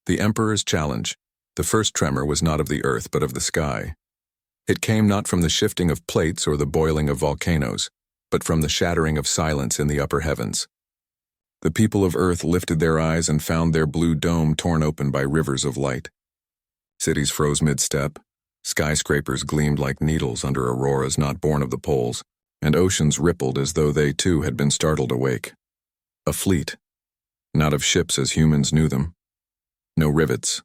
The Emperor's challenge. The first tremor was not of the earth but of the sky. It came not from the shifting of plates or the boiling of volcanoes, but from the shattering of silence in the upper heavens. The people of Earth lifted their eyes and found their blue dome torn open by rivers of light. Cities froze mid-step, skyscrapers gleamed like needles under auroras not born of the poles, and oceans rippled as though they too had been startled awake. A fleet, not of ships as humans knew them. No rivets,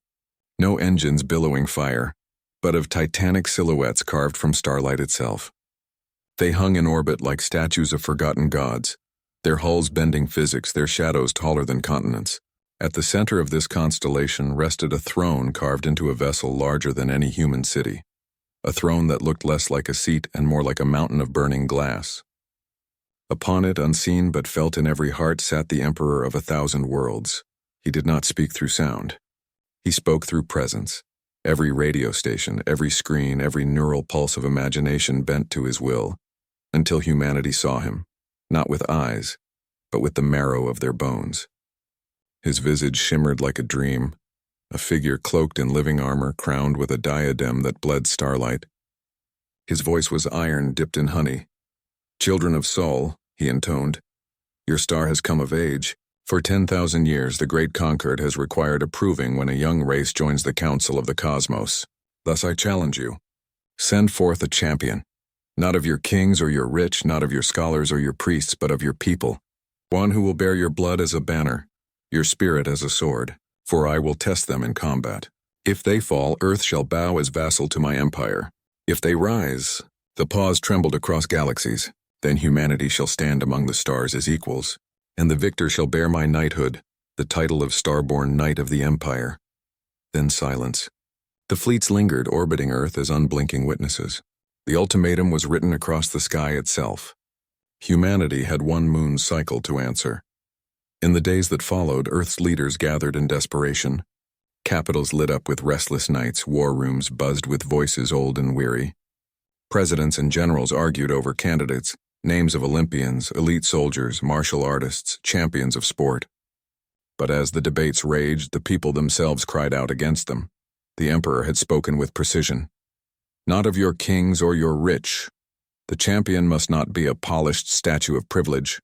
no engines billowing fire, but of titanic silhouettes carved from starlight itself. They hung in orbit like statues of forgotten gods, their hulls bending physics, their shadows taller than continents. At the center of this constellation rested a throne carved into a vessel larger than any human city, a throne that looked less like a seat and more like a mountain of burning glass. Upon it, unseen but felt in every heart, sat the Emperor of 1,000 worlds. He did not speak through sound. He spoke through presence. Every radio station, every screen, every neural pulse of imagination bent to his will, until humanity saw him, not with eyes, but with the marrow of their bones. His visage shimmered like a dream, a figure cloaked in living armor, crowned with a diadem that bled starlight. His voice was iron dipped in honey. "Children of Sol," he intoned, "your star has come of age. For 10,000 years the great conquered has required a proving when a young race joins the council of the cosmos. Thus I challenge you. Send forth a champion, not of your kings or your rich, not of your scholars or your priests, but of your people. One who will bear your blood as a banner, your spirit as a sword, for I will test them in combat. If they fall, Earth shall bow as vassal to my empire. If they rise," the pause trembled across galaxies, "then humanity shall stand among the stars as equals, and the victor shall bear my knighthood, the title of star-born knight of the empire." Then silence. The fleets lingered, orbiting Earth as unblinking witnesses. The ultimatum was written across the sky itself. Humanity had one moon cycle to answer. In the days that followed, Earth's leaders gathered in desperation. Capitals lit up with restless nights, war rooms buzzed with voices old and weary. Presidents and generals argued over candidates, names of Olympians, elite soldiers, martial artists, champions of sport. But as the debates raged, the people themselves cried out against them. The Emperor had spoken with precision. "Not of your kings or your rich. The champion must not be a polished statue of privilege."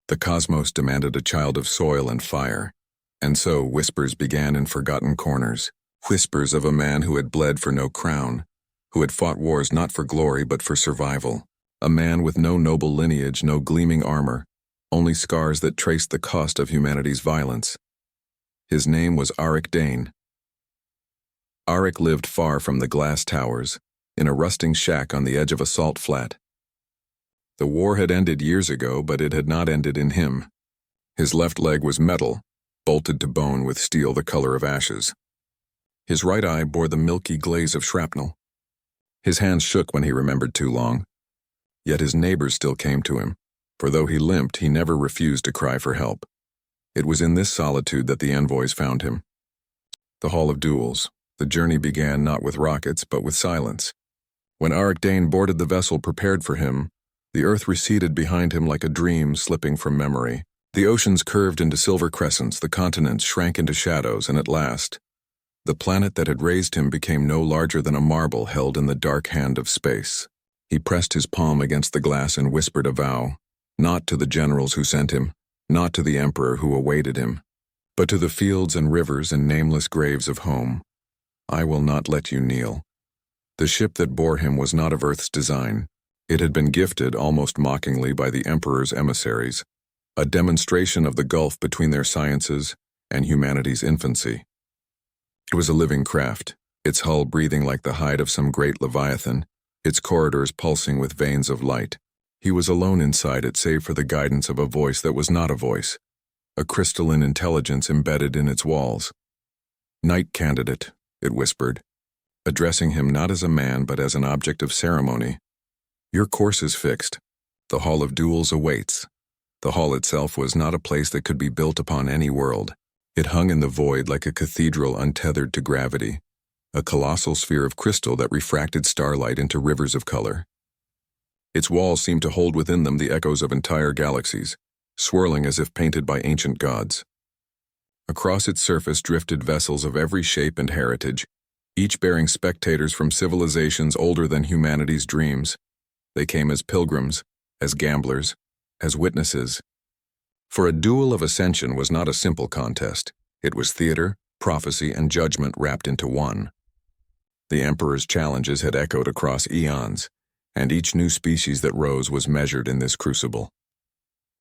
The cosmos demanded a child of soil and fire. And so whispers began in forgotten corners, whispers of a man who had bled for no crown, who had fought wars not for glory but for survival, a man with no noble lineage, no gleaming armor, only scars that traced the cost of humanity's violence. His name was Arik Dane. Arik lived far from the glass towers, in a rusting shack on the edge of a salt flat. The war had ended years ago, but it had not ended in him. His left leg was metal, bolted to bone with steel the color of ashes. His right eye bore the milky glaze of shrapnel. His hands shook when he remembered too long. Yet his neighbors still came to him, for though he limped, he never refused to cry for help. It was in this solitude that the envoys found him. The Hall of Duels. The journey began not with rockets, but with silence. When Arik Dane boarded the vessel prepared for him, the earth receded behind him like a dream slipping from memory. The oceans curved into silver crescents, the continents shrank into shadows, and at last, the planet that had raised him became no larger than a marble held in the dark hand of space. He pressed his palm against the glass and whispered a vow, not to the generals who sent him, not to the emperor who awaited him, but to the fields and rivers and nameless graves of home. "I will not let you kneel." The ship that bore him was not of Earth's design. It had been gifted, almost mockingly, by the Emperor's emissaries, a demonstration of the gulf between their sciences and humanity's infancy. It was a living craft, its hull breathing like the hide of some great leviathan, its corridors pulsing with veins of light. He was alone inside it, save for the guidance of a voice that was not a voice, a crystalline intelligence embedded in its walls. "Knight candidate," it whispered, addressing him not as a man but as an object of ceremony. "Your course is fixed. The Hall of Duels awaits." The hall itself was not a place that could be built upon any world. It hung in the void like a cathedral untethered to gravity, a colossal sphere of crystal that refracted starlight into rivers of color. Its walls seemed to hold within them the echoes of entire galaxies, swirling as if painted by ancient gods. Across its surface drifted vessels of every shape and heritage, each bearing spectators from civilizations older than humanity's dreams. They came as pilgrims, as gamblers, as witnesses. For a duel of ascension was not a simple contest. It was theater, prophecy, and judgment wrapped into one. The Emperor's challenges had echoed across eons, and each new species that rose was measured in this crucible.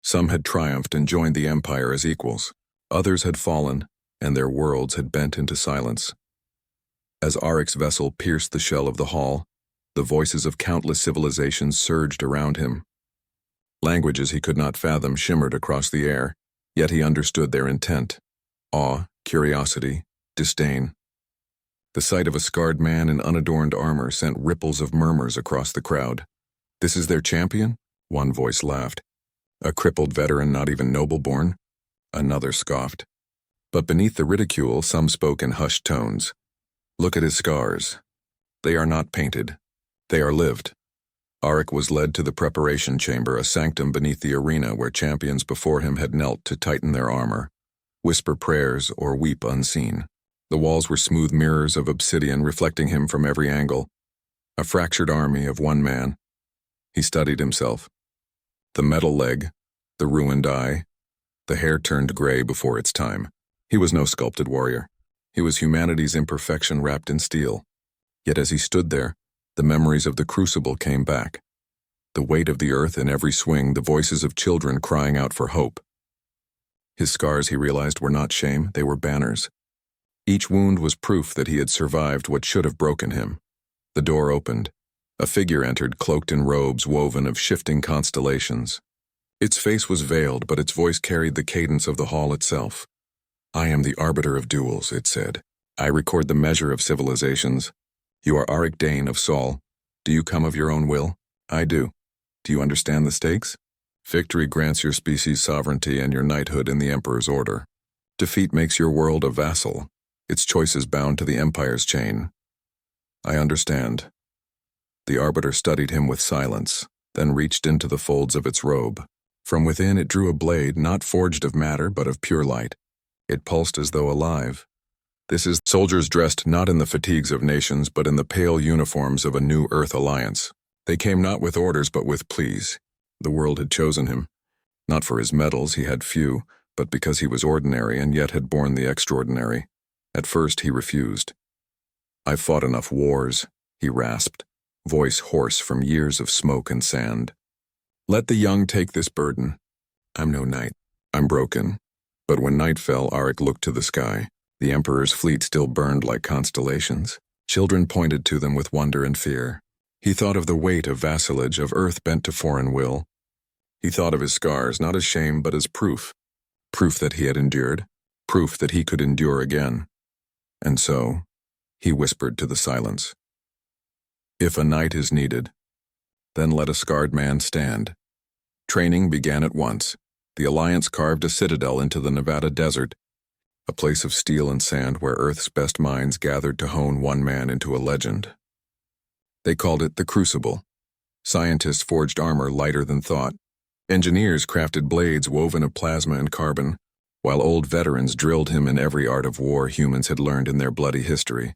Some had triumphed and joined the Empire as equals. Others had fallen, and their worlds had bent into silence. As Arik's vessel pierced the shell of the hall, the voices of countless civilizations surged around him. Languages he could not fathom shimmered across the air, yet he understood their intent: awe, curiosity, disdain. The sight of a scarred man in unadorned armor sent ripples of murmurs across the crowd. "This is their champion?" One voice laughed. "A crippled veteran not even noble-born?" Another scoffed. But beneath the ridicule, some spoke in hushed tones. "Look at his scars. They are not painted. They are lived." Arik was led to the preparation chamber, a sanctum beneath the arena where champions before him had knelt to tighten their armor, whisper prayers, or weep unseen. The walls were smooth mirrors of obsidian reflecting him from every angle. A fractured army of one man. He studied himself. The metal leg, the ruined eye, the hair turned gray before its time. He was no sculpted warrior. He was humanity's imperfection wrapped in steel. Yet as he stood there, the memories of the crucible came back. The weight of the earth in every swing, the voices of children crying out for hope. His scars, he realized, were not shame, they were banners. Each wound was proof that he had survived what should have broken him. The door opened. A figure entered, cloaked in robes woven of shifting constellations. Its face was veiled, but its voice carried the cadence of the hall itself. "I am the arbiter of duels," it said. "I record the measure of civilizations. You are Arik Dane of Sol. Do you come of your own will? I do. Do you understand the stakes? Victory grants your species sovereignty and your knighthood in the Emperor's order. Defeat makes your world a vassal, its choices bound to the Empire's chain." "I understand." The arbiter studied him with silence, then reached into the folds of its robe. From within it drew a blade not forged of matter but of pure light. It pulsed as though alive. This is soldiers dressed not in the fatigues of nations but in the pale uniforms of a new Earth alliance. They came not with orders but with pleas. The world had chosen him. Not for his medals, he had few, but because he was ordinary and yet had borne the extraordinary. At first he refused. "I've fought enough wars," he rasped, voice hoarse from years of smoke and sand. "Let the young take this burden. I'm no knight. I'm broken." But when night fell, Arik looked to the sky. The Emperor's fleet still burned like constellations. Children pointed to them with wonder and fear. He thought of the weight of vassalage, of earth bent to foreign will. He thought of his scars, not as shame, but as proof. Proof that he had endured. Proof that he could endure again. And so, he whispered to the silence. "If a knight is needed, then let a scarred man stand." Training began at once. The Alliance carved a citadel into the Nevada desert, a place of steel and sand where Earth's best minds gathered to hone one man into a legend. They called it the Crucible. Scientists forged armor lighter than thought. Engineers crafted blades woven of plasma and carbon, while old veterans drilled him in every art of war humans had learned in their bloody history.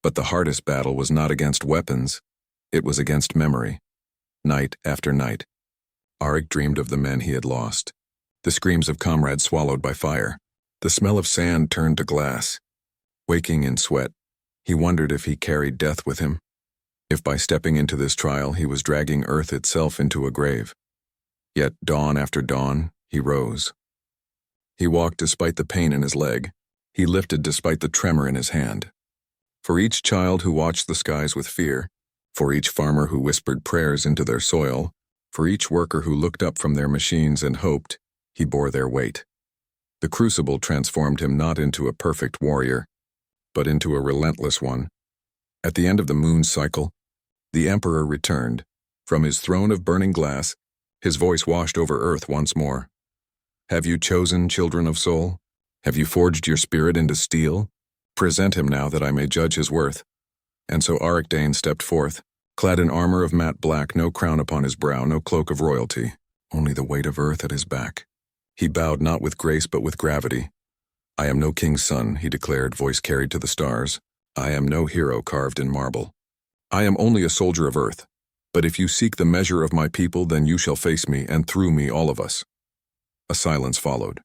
But the hardest battle was not against weapons, it was against memory. Night after night, Arik dreamed of the men he had lost. The screams of comrades swallowed by fire. The smell of sand turned to glass. Waking in sweat, he wondered if he carried death with him. If by stepping into this trial he was dragging Earth itself into a grave. Yet dawn after dawn, he rose. He walked despite the pain in his leg. He lifted despite the tremor in his hand. For each child who watched the skies with fear, for each farmer who whispered prayers into their soil, for each worker who looked up from their machines and hoped, he bore their weight. The crucible transformed him not into a perfect warrior, but into a relentless one. At the end of the moon's cycle, the Emperor returned. From his throne of burning glass, his voice washed over Earth once more. "Have you chosen, children of Sol? Have you forged your spirit into steel? Present him now that I may judge his worth." And so Arik Dane stepped forth, clad in armor of matte black, no crown upon his brow, no cloak of royalty, only the weight of Earth at his back. He bowed not with grace but with gravity. "I am no king's son," he declared, voice carried to the stars. "I am no hero carved in marble. I am only a soldier of earth. But if you seek the measure of my people, then you shall face me, and through me all of us." A silence followed.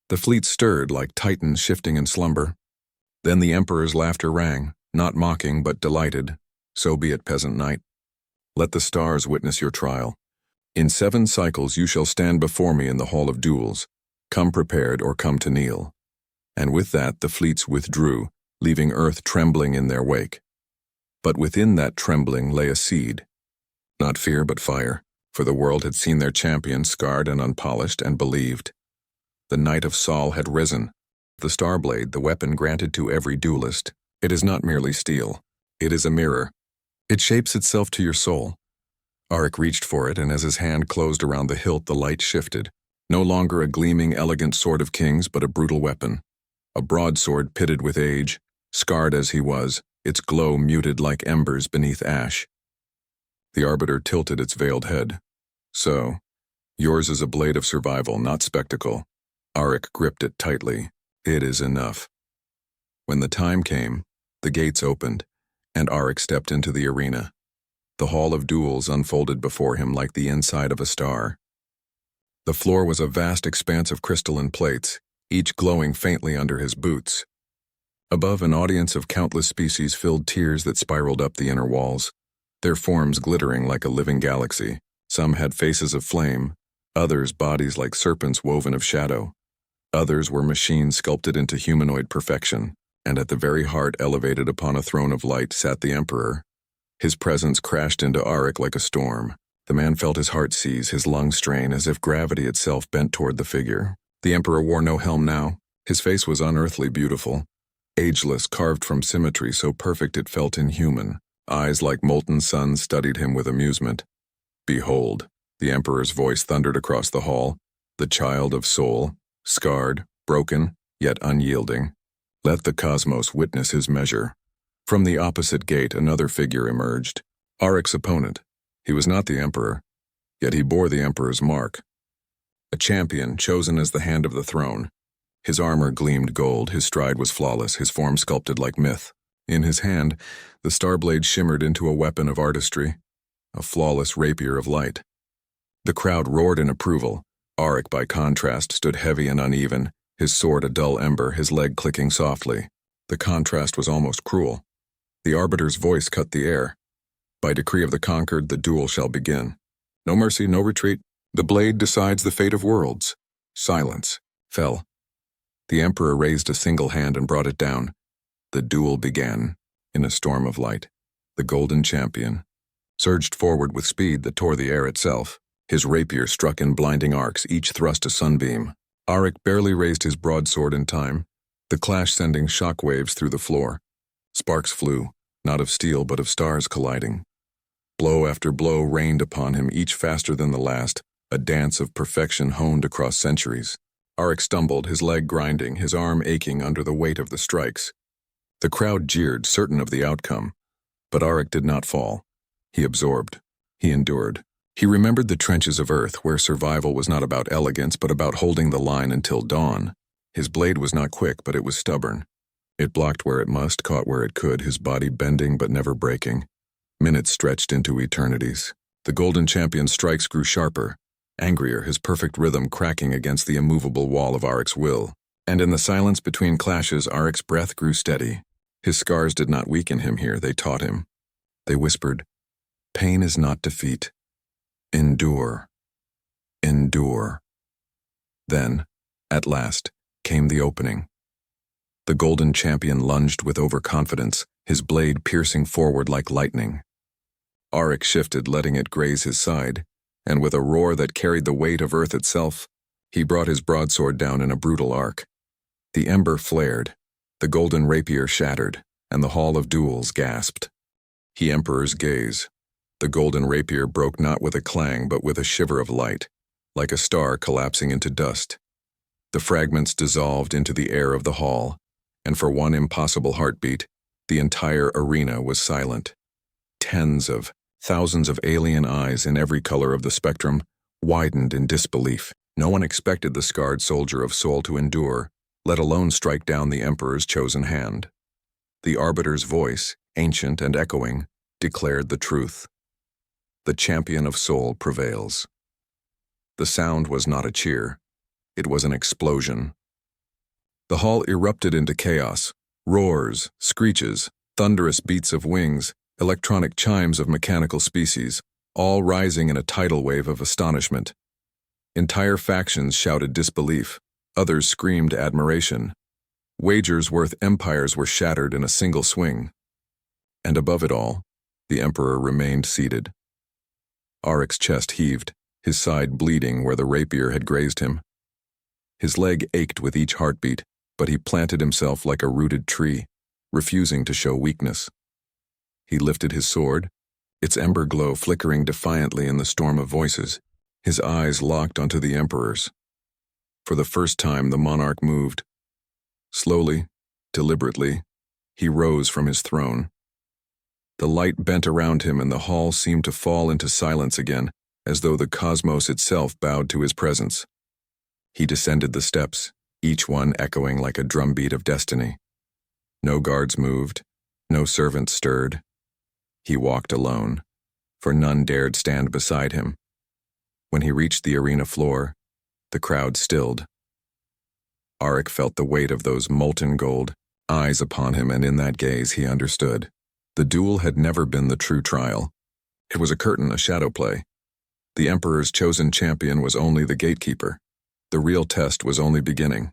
The fleet stirred like titans shifting in slumber. Then the emperor's laughter rang, not mocking but delighted. "So be it, peasant knight. Let the stars witness your trial. In 7 cycles you shall stand before me in the hall of duels. Come prepared or come to kneel." And with that the fleets withdrew, leaving earth trembling in their wake. But within that trembling lay a seed. Not fear but fire, for the world had seen their champion scarred and unpolished, and believed. The Knight of Saul had risen. The Starblade, the weapon granted to every duelist. It is not merely steel. It is a mirror. It shapes itself to your soul. Auric reached for it, and as his hand closed around the hilt, the light shifted. No longer a gleaming, elegant sword of kings, but a brutal weapon. A broadsword pitted with age, scarred as he was, its glow muted like embers beneath ash. The arbiter tilted its veiled head. "So, yours is a blade of survival, not spectacle." Auric gripped it tightly. "It is enough." When the time came, the gates opened, and Auric stepped into the arena. The hall of duels unfolded before him like the inside of a star. The floor was a vast expanse of crystalline plates, each glowing faintly under his boots. Above, an audience of countless species filled tiers that spiraled up the inner walls, their forms glittering like a living galaxy. Some had faces of flame, others bodies like serpents woven of shadow. Others were machines sculpted into humanoid perfection, and at the very heart, elevated upon a throne of light, sat the Emperor. His presence crashed into Auric like a storm. The man felt his heart seize, his lungs strain, as if gravity itself bent toward the figure. The Emperor wore no helm now. His face was unearthly beautiful, ageless, carved from symmetry so perfect it felt inhuman. Eyes like molten suns studied him with amusement. "Behold," the Emperor's voice thundered across the hall, "the child of soul, scarred, broken, yet unyielding. Let the cosmos witness his measure." From the opposite gate, another figure emerged. Auric's opponent. He was not the Emperor, yet he bore the Emperor's mark. A champion chosen as the hand of the throne. His armor gleamed gold, his stride was flawless, his form sculpted like myth. In his hand, the Starblade shimmered into a weapon of artistry, a flawless rapier of light. The crowd roared in approval. Auric, by contrast, stood heavy and uneven, his sword a dull ember, his leg clicking softly. The contrast was almost cruel. The arbiter's voice cut the air. "By decree of the conquered, the duel shall begin. No mercy, no retreat. The blade decides the fate of worlds." Silence fell. The Emperor raised a single hand and brought it down. The duel began. In a storm of light, the golden champion surged forward with speed that tore the air itself. His rapier struck in blinding arcs, each thrust a sunbeam. Auric barely raised his broadsword in time, the clash sending shock waves through the floor. Sparks flew, not of steel but of stars colliding. Blow after blow rained upon him, each faster than the last, a dance of perfection honed across centuries. Auric stumbled, his leg grinding, his arm aching under the weight of the strikes. The crowd jeered, certain of the outcome. But Auric did not fall. He absorbed. He endured. He remembered the trenches of earth, where survival was not about elegance but about holding the line until dawn. His blade was not quick, but it was stubborn. It blocked where it must, caught where it could, his body bending but never breaking. Minutes stretched into eternities. The golden champion's strikes grew sharper, angrier, his perfect rhythm cracking against the immovable wall of Auric's will. And in the silence between clashes, Auric's breath grew steady. His scars did not weaken him here, they taught him. They whispered, "Pain is not defeat. Endure. Endure." Then, at last, came the opening. The golden champion lunged with overconfidence, his blade piercing forward like lightning. Auric shifted, letting it graze his side, and with a roar that carried the weight of earth itself, he brought his broadsword down in a brutal arc. The ember flared, the golden rapier shattered, and the hall of duels gasped. The Emperor's gaze. The golden rapier broke not with a clang but with a shiver of light, like a star collapsing into dust. The fragments dissolved into the air of the hall, and for one impossible heartbeat, the entire arena was silent. Tens of thousands of alien eyes in every color of the spectrum widened in disbelief. No one expected the scarred soldier of soul to endure, let alone strike down the emperor's chosen hand. The arbiter's voice, ancient and echoing, declared the truth. The champion of soul prevails. The sound was not a cheer. It was an explosion. The hall erupted into chaos. Roars, screeches, thunderous beats of wings, electronic chimes of mechanical species, all rising in a tidal wave of astonishment. Entire factions shouted disbelief. Others screamed admiration. Wagers worth empires were shattered in a single swing. And above it all, the emperor remained seated. Arik's chest heaved, his side bleeding where the rapier had grazed him. His leg ached with each heartbeat, but he planted himself like a rooted tree, refusing to show weakness. He lifted his sword, its ember glow flickering defiantly in the storm of voices, his eyes locked onto the emperor's. For the first time, the monarch moved. Slowly, deliberately, he rose from his throne. The light bent around him and the hall seemed to fall into silence again, as though the cosmos itself bowed to his presence. He descended the steps, each one echoing like a drumbeat of destiny. No guards moved, no servants stirred. He walked alone, for none dared stand beside him. When he reached the arena floor, the crowd stilled. Arik felt the weight of those molten gold eyes upon him, and in that gaze he understood. The duel had never been the true trial. It was a curtain, a shadow play. The emperor's chosen champion was only the gatekeeper. The real test was only beginning.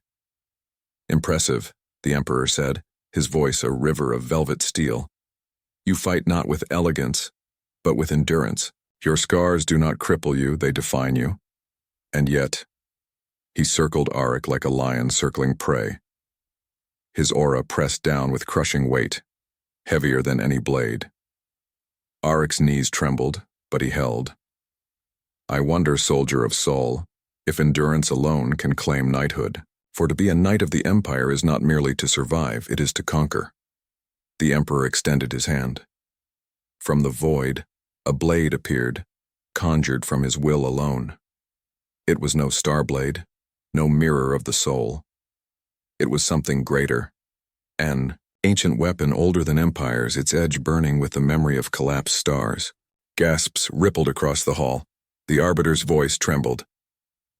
"Impressive," the emperor said, his voice a river of velvet steel. "You fight not with elegance, but with endurance. Your scars do not cripple you, they define you. And yet," he circled Arik like a lion circling prey. His aura pressed down with crushing weight, heavier than any blade. Arik's knees trembled, but he held. "I wonder, soldier of soul, if endurance alone can claim knighthood. For to be a knight of the empire is not merely to survive, it is to conquer." The emperor extended his hand. From the void, a blade appeared, conjured from his will alone. It was no star blade, no mirror of the soul. It was something greater, an ancient weapon older than empires, its edge burning with the memory of collapsed stars. Gasps rippled across the hall. The arbiter's voice trembled.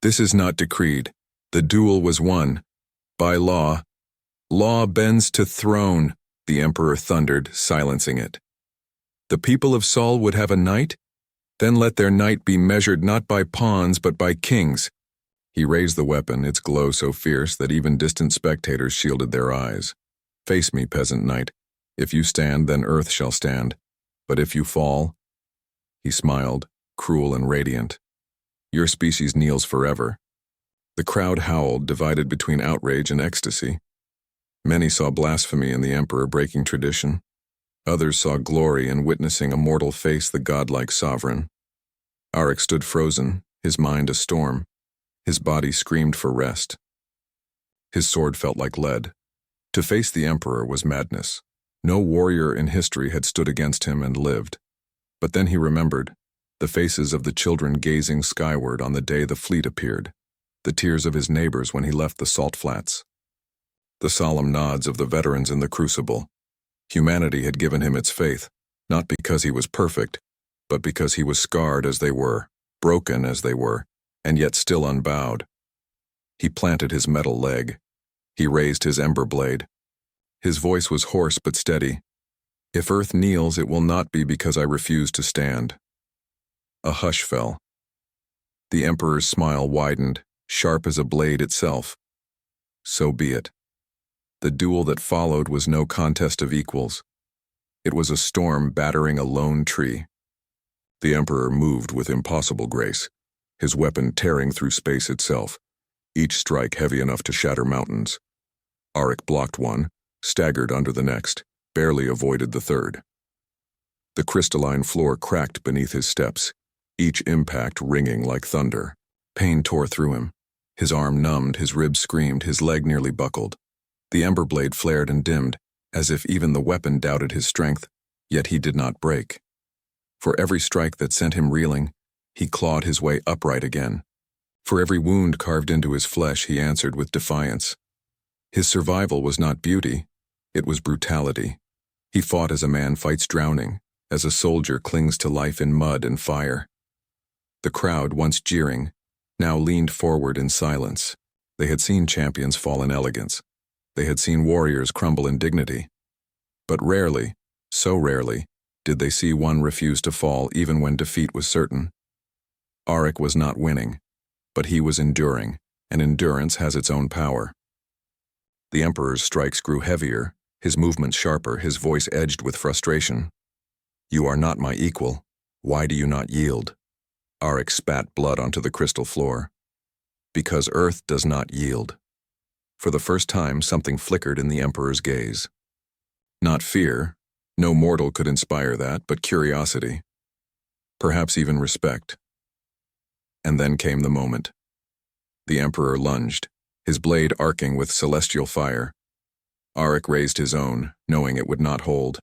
"This is not decreed. The duel was won. By law. Law bends to throne," the emperor thundered, silencing it. "The people of Sol would have a knight? Then let their knight be measured not by pawns but by kings." He raised the weapon, its glow so fierce that even distant spectators shielded their eyes. "Face me, peasant knight. If you stand, then earth shall stand. But if you fall—" He smiled, cruel and radiant. "Your species kneels forever." The crowd howled, divided between outrage and ecstasy. Many saw blasphemy in the emperor breaking tradition. Others saw glory in witnessing a mortal face the godlike sovereign. Arik stood frozen, his mind a storm. His body screamed for rest. His sword felt like lead. To face the emperor was madness. No warrior in history had stood against him and lived. But then he remembered the faces of the children gazing skyward on the day the fleet appeared, the tears of his neighbors when he left the salt flats, the solemn nods of the veterans in the crucible. Humanity had given him its faith, not because he was perfect, but because he was scarred as they were, broken as they were, and yet still unbowed. He planted his metal leg. He raised his ember blade. His voice was hoarse but steady. "If earth kneels, it will not be because I refuse to stand." A hush fell. The emperor's smile widened, sharp as a blade itself. So be it. The duel that followed was no contest of equals. It was a storm battering a lone tree. The emperor moved with impossible grace, his weapon tearing through space itself, each strike heavy enough to shatter mountains. Arik blocked one, staggered under the next, barely avoided the third. The crystalline floor cracked beneath his steps, each impact ringing like thunder. Pain tore through him. His arm numbed, his ribs screamed, his leg nearly buckled. The ember blade flared and dimmed, as if even the weapon doubted his strength, yet he did not break. For every strike that sent him reeling, he clawed his way upright again. For every wound carved into his flesh, he answered with defiance. His survival was not beauty, it was brutality. He fought as a man fights drowning, as a soldier clings to life in mud and fire. The crowd, once jeering, now leaned forward in silence. They had seen champions fall in elegance. They had seen warriors crumble in dignity. But rarely, so rarely, did they see one refuse to fall even when defeat was certain. Auric was not winning, but he was enduring, and endurance has its own power. The Emperor's strikes grew heavier, his movements sharper, his voice edged with frustration. "You are not my equal. Why do you not yield?" Auric spat blood onto the crystal floor. "Because Earth does not yield." For the first time, something flickered in the Emperor's gaze. Not fear, no mortal could inspire that, but curiosity. Perhaps even respect. And then came the moment. The Emperor lunged, his blade arcing with celestial fire. Auric raised his own, knowing it would not hold.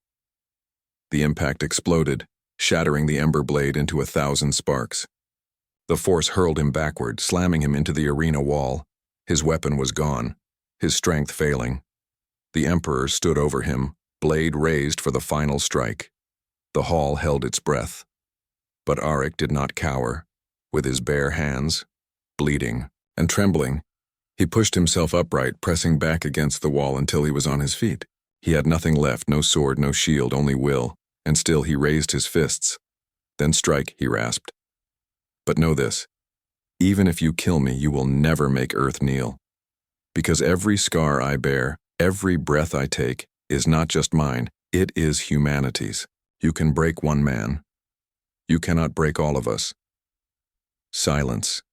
The impact exploded, shattering the ember blade into 1,000 sparks. The force hurled him backward, slamming him into the arena wall. His weapon was gone, his strength failing. The Emperor stood over him, blade raised for the final strike. The hall held its breath. But Auric did not cower. With his bare hands, bleeding and trembling, he pushed himself upright, pressing back against the wall until he was on his feet. He had nothing left, no sword, no shield, only will, and still he raised his fists. "Then strike," he rasped. "But know this, even if you kill me, you will never make Earth kneel. Because every scar I bear, every breath I take, is not just mine, it is humanity's. You can break one man. You cannot break all of us." Silence.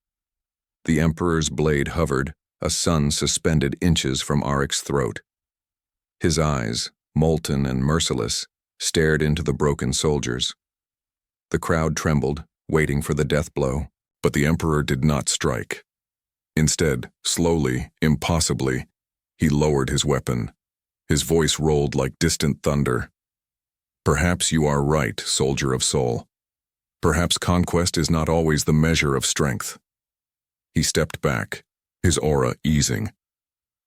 The Emperor's blade hovered, a sun suspended inches from Auric's throat. His eyes, molten and merciless, stared into the broken soldiers. The crowd trembled, waiting for the death blow, but the Emperor did not strike. Instead, slowly, impossibly, he lowered his weapon. His voice rolled like distant thunder. "Perhaps you are right, soldier of soul. Perhaps conquest is not always the measure of strength." He stepped back, his aura easing.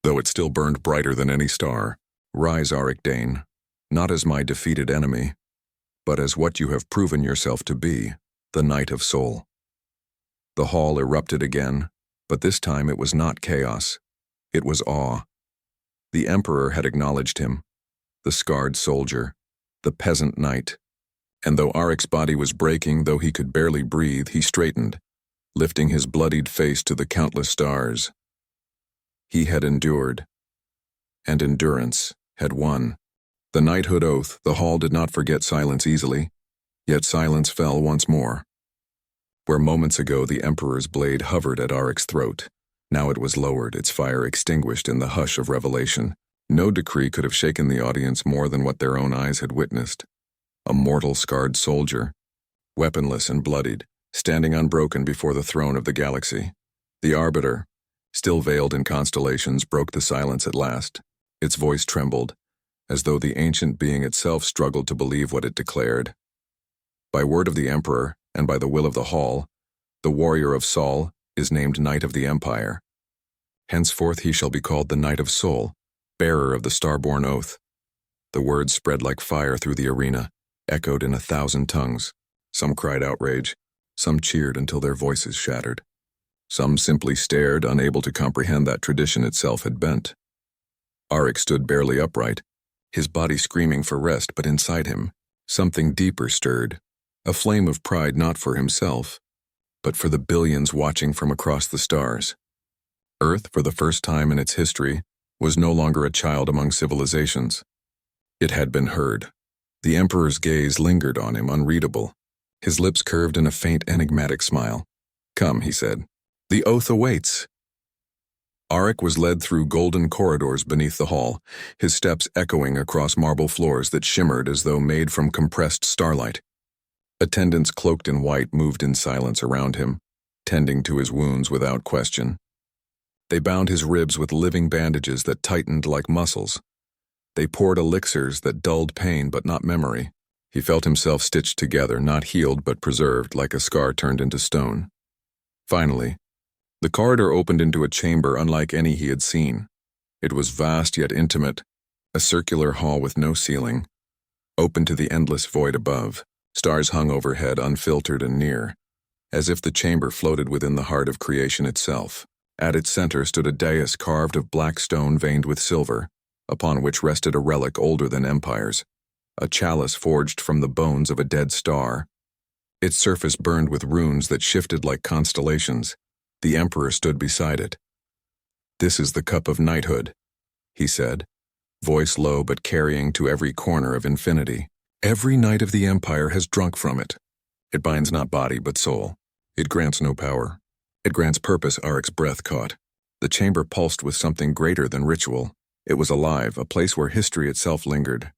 Though it still burned brighter than any star. "Rise, Auric Dane, not as my defeated enemy, but as what you have proven yourself to be, the Knight of Soul." The hall erupted again, but this time it was not chaos. It was awe. The Emperor had acknowledged him, the scarred soldier, the peasant knight. And though Auric's body was breaking, though he could barely breathe, he straightened, lifting his bloodied face to the countless stars. He had endured, and endurance had won. The knighthood oath, the hall did not forget silence easily, yet silence fell once more. Where moments ago the Emperor's blade hovered at Auric's throat, now it was lowered, its fire extinguished in the hush of revelation. No decree could have shaken the audience more than what their own eyes had witnessed. A mortal scarred soldier, weaponless and bloodied, standing unbroken before the throne of the galaxy. The Arbiter, still veiled in constellations, broke the silence at last. Its voice trembled, as though the ancient being itself struggled to believe what it declared. By word of the Emperor, and by the will of the hall, the warrior of Sol is named Knight of the Empire. Henceforth he shall be called the Knight of Sol, bearer of the star-born oath. The words spread like fire through the arena, echoed in 1,000 tongues. Some cried outrage, some cheered until their voices shattered. Some simply stared, unable to comprehend that tradition itself had bent. Auric stood barely upright, his body screaming for rest, but inside him, something deeper stirred, a flame of pride not for himself, but for the billions watching from across the stars. Earth, for the first time in its history, was no longer a child among civilizations. It had been heard. The Emperor's gaze lingered on him, unreadable. His lips curved in a faint, enigmatic smile. "Come," he said. "The oath awaits." Auric was led through golden corridors beneath the hall, his steps echoing across marble floors that shimmered as though made from compressed starlight. Attendants cloaked in white moved in silence around him, tending to his wounds without question. They bound his ribs with living bandages that tightened like muscles. They poured elixirs that dulled pain but not memory. He felt himself stitched together, not healed but preserved, like a scar turned into stone. Finally, the corridor opened into a chamber unlike any he had seen. It was vast yet intimate, a circular hall with no ceiling, open to the endless void above. Stars hung overhead, unfiltered and near, as if the chamber floated within the heart of creation itself. At its center stood a dais carved of black stone veined with silver, upon which rested a relic older than empires, a chalice forged from the bones of a dead star. Its surface burned with runes that shifted like constellations. The Emperor stood beside it. "This is the cup of knighthood," he said, voice low but carrying to every corner of infinity. "Every knight of the Empire has drunk from it. It binds not body but soul. It grants no power. It grants purpose." Arik's breath caught. The chamber pulsed with something greater than ritual. It was alive, a place where history itself lingered.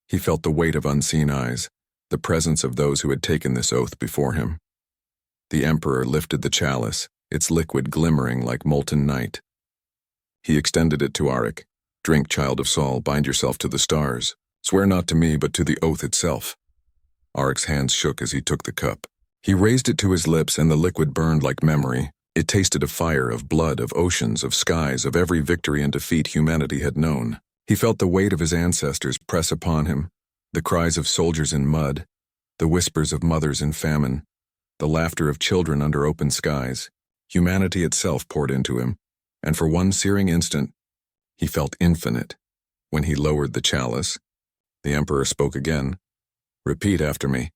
He felt the weight of unseen eyes, the presence of those who had taken this oath before him. The Emperor lifted the chalice, its liquid glimmering like molten night. He extended it to Arik. "Drink, child of Sol, bind yourself to the stars. Swear not to me, but to the oath itself." Arik's hands shook as he took the cup. He raised it to his lips, and the liquid burned like memory. It tasted of fire, of blood, of oceans, of skies, of every victory and defeat humanity had known. He felt the weight of his ancestors press upon him, the cries of soldiers in mud, the whispers of mothers in famine, the laughter of children under open skies. Humanity itself poured into him, and for one searing instant, he felt infinite. When he lowered the chalice, the Emperor spoke again. "Repeat after me."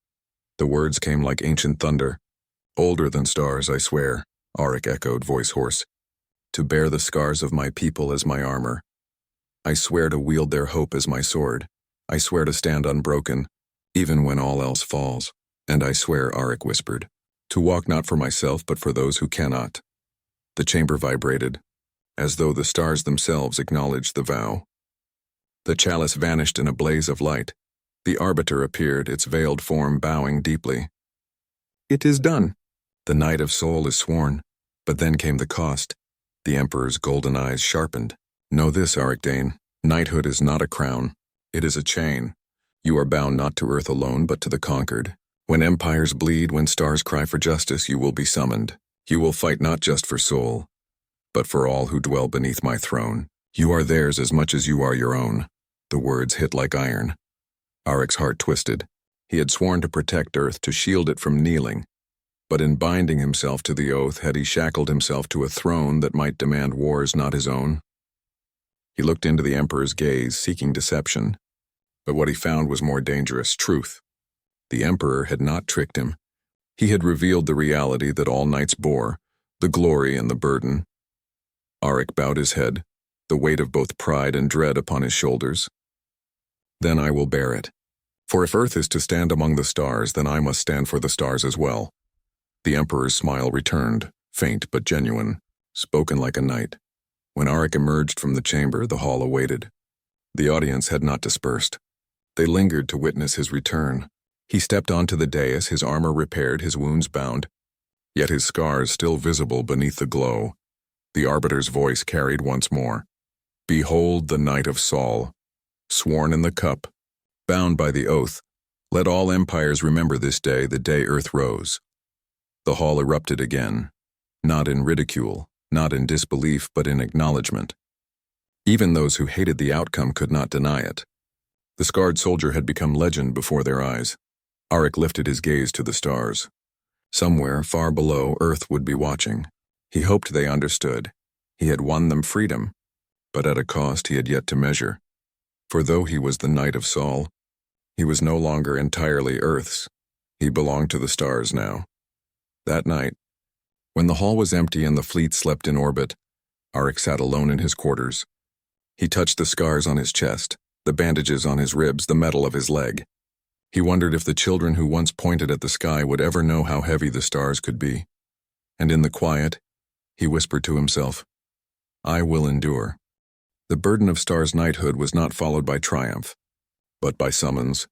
The words came like ancient thunder. "Older than stars, I swear," Arik echoed, voice hoarse. "To bear the scars of my people as my armor. I swear to wield their hope as my sword. I swear to stand unbroken, even when all else falls. And I swear," Arik whispered, "to walk not for myself but for those who cannot." The chamber vibrated, as though the stars themselves acknowledged the vow. The chalice vanished in a blaze of light. The Arbiter appeared, its veiled form bowing deeply. "It is done. The Knight of Sol is sworn." But then came the cost. The Emperor's golden eyes sharpened. "Know this, Arik Dane. Knighthood is not a crown. It is a chain. You are bound not to earth alone, but to the conquered. When empires bleed, when stars cry for justice, you will be summoned. You will fight not just for Sol, but for all who dwell beneath my throne. You are theirs as much as you are your own." The words hit like iron. Arik's heart twisted. He had sworn to protect Earth, to shield it from kneeling. But in binding himself to the oath, had he shackled himself to a throne that might demand wars not his own? He looked into the Emperor's gaze, seeking deception. But what he found was more dangerous: truth. The Emperor had not tricked him. He had revealed the reality that all knights bore, the glory and the burden. Arik bowed his head, the weight of both pride and dread upon his shoulders. "Then I will bear it. For if Earth is to stand among the stars, then I must stand for the stars as well." The Emperor's smile returned, faint but genuine, spoken like a knight. When Arik emerged from the chamber, the hall awaited. The audience had not dispersed. They lingered to witness his return. He stepped onto the dais, his armor repaired, his wounds bound, yet his scars still visible beneath the glow. The Arbiter's voice carried once more. "Behold the Knight of Sol, sworn in the cup, bound by the oath. Let all empires remember this day, the day Earth rose." The hall erupted again, not in ridicule, not in disbelief, but in acknowledgement. Even those who hated the outcome could not deny it. The scarred soldier had become legend before their eyes. Arik lifted his gaze to the stars. Somewhere, far below, Earth would be watching. He hoped they understood. He had won them freedom, but at a cost he had yet to measure. For though he was the Knight of Sol, he was no longer entirely Earth's. He belonged to the stars now. That night, when the hall was empty and the fleet slept in orbit, Arik sat alone in his quarters. He touched the scars on his chest, the bandages on his ribs, the metal of his leg. He wondered if the children who once pointed at the sky would ever know how heavy the stars could be. And in the quiet, he whispered to himself, "I will endure." The burden of Star's knighthood was not followed by triumph, but by summons.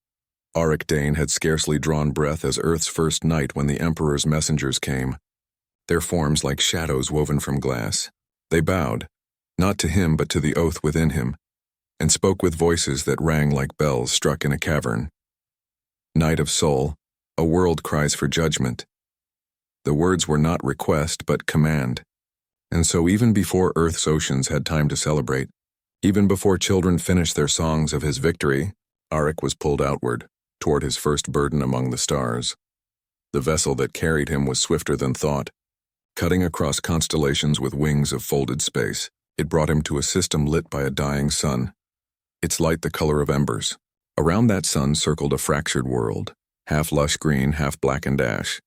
Arik Dane had scarcely drawn breath as Earth's first night when the Emperor's messengers came, their forms like shadows woven from glass. They bowed, not to him but to the oath within him, and spoke with voices that rang like bells struck in a cavern. "Knight of Sol, a world cries for judgment." The words were not request but command. And so even before Earth's oceans had time to celebrate, even before children finished their songs of his victory, Auric was pulled outward, toward his first burden among the stars. The vessel that carried him was swifter than thought. Cutting across constellations with wings of folded space, it brought him to a system lit by a dying sun, its light the color of embers. Around that sun circled a fractured world, half lush green, half blackened ash.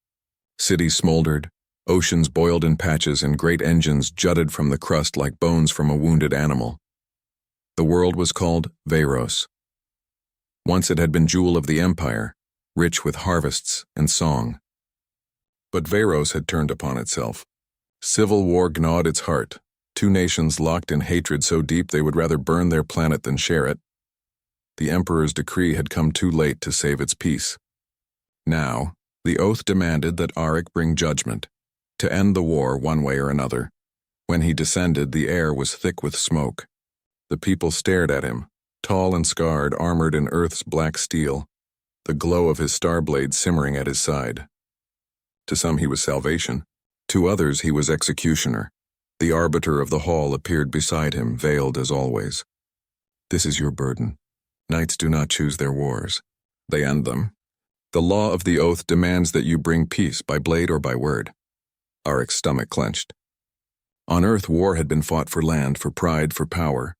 Cities smoldered, oceans boiled in patches, and great engines jutted from the crust like bones from a wounded animal. The world was called Veiros. Once it had been jewel of the empire, rich with harvests and song. But Veiros had turned upon itself. Civil war gnawed its heart, two nations locked in hatred so deep they would rather burn their planet than share it. The emperor's decree had come too late to save its peace. Now, the oath demanded that Auric bring judgment, to end the war one way or another. When he descended, the air was thick with smoke. The people stared at him, tall and scarred, armored in Earth's black steel, the glow of his star blade simmering at his side. To some he was salvation, to others he was executioner. The arbiter of the hall appeared beside him, veiled as always. This is your burden. Knights do not choose their wars. They end them. The law of the oath demands that you bring peace by blade or by word. Auric's stomach clenched. On Earth, war had been fought for land, for pride, for power.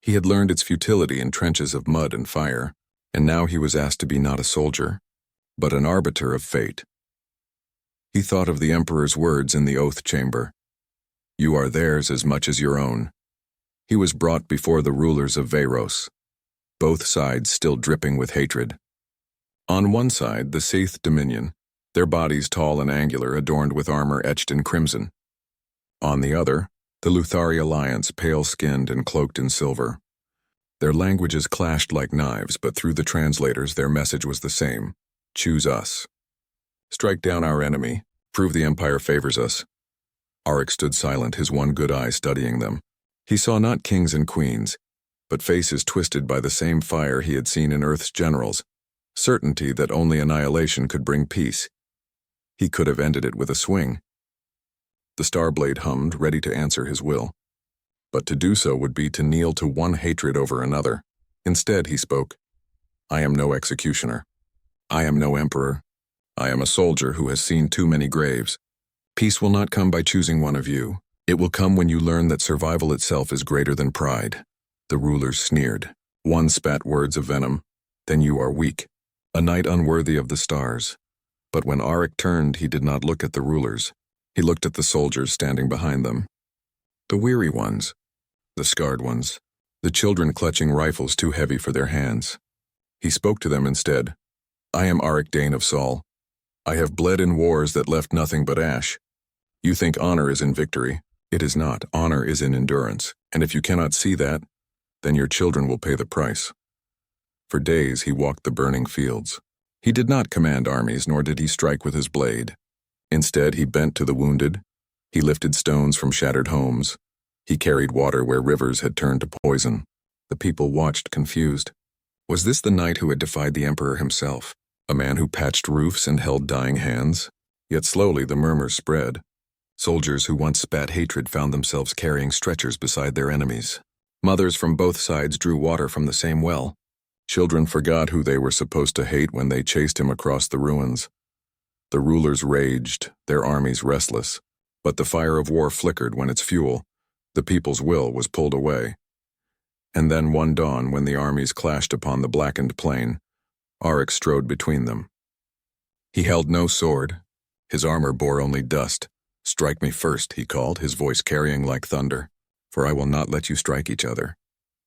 He had learned its futility in trenches of mud and fire, and now he was asked to be not a soldier, but an arbiter of fate. He thought of the emperor's words in the oath chamber. You are theirs as much as your own. He was brought before the rulers of Veiros, both sides still dripping with hatred. On one side, the Seath Dominion, their bodies tall and angular, adorned with armor etched in crimson. On the other, the Luthari Alliance, pale-skinned and cloaked in silver. Their languages clashed like knives, but through the translators their message was the same. Choose us. Strike down our enemy. Prove the Empire favors us. Auric stood silent, his one good eye studying them. He saw not kings and queens, but faces twisted by the same fire he had seen in Earth's generals, certainty that only annihilation could bring peace. He could have ended it with a swing. The Starblade hummed, ready to answer his will. But to do so would be to kneel to one hatred over another. Instead, he spoke. I am no executioner. I am no emperor. I am a soldier who has seen too many graves. Peace will not come by choosing one of you. It will come when you learn that survival itself is greater than pride. The rulers sneered. One spat words of venom. Then you are weak, a knight unworthy of the stars. But when Auric turned, he did not look at the rulers. He looked at the soldiers standing behind them. The weary ones, the scarred ones, the children clutching rifles too heavy for their hands. He spoke to them instead. I am Auric Dane of Sol. I have bled in wars that left nothing but ash. You think honor is in victory. It is not. Honor is in endurance. And if you cannot see that, then your children will pay the price. For days he walked the burning fields. He did not command armies, nor did he strike with his blade. Instead, he bent to the wounded. He lifted stones from shattered homes. He carried water where rivers had turned to poison. The people watched, confused. Was this the knight who had defied the emperor himself? A man who patched roofs and held dying hands? Yet slowly the murmurs spread. Soldiers who once spat hatred found themselves carrying stretchers beside their enemies. Mothers from both sides drew water from the same well. Children forgot who they were supposed to hate when they chased him across the ruins. The rulers raged, their armies restless, but the fire of war flickered when its fuel, the people's will, was pulled away. And then one dawn, when the armies clashed upon the blackened plain, Auric strode between them. He held no sword. His armor bore only dust. Strike me first, he called, his voice carrying like thunder, for I will not let you strike each other.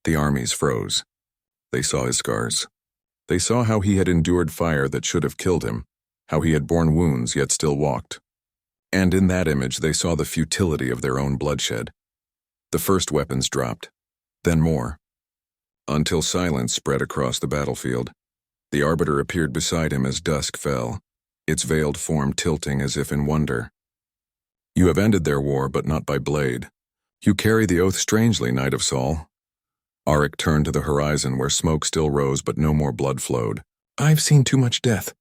The armies froze. They saw his scars. They saw how he had endured fire that should have killed him, how he had borne wounds yet still walked. And in that image they saw the futility of their own bloodshed. The first weapons dropped, then more, until silence spread across the battlefield. The arbiter appeared beside him as dusk fell, its veiled form tilting as if in wonder. You have ended their war, but not by blade. You carry the oath strangely, Knight of Sol. Auric turned to the horizon where smoke still rose but no more blood flowed. I've seen too much death.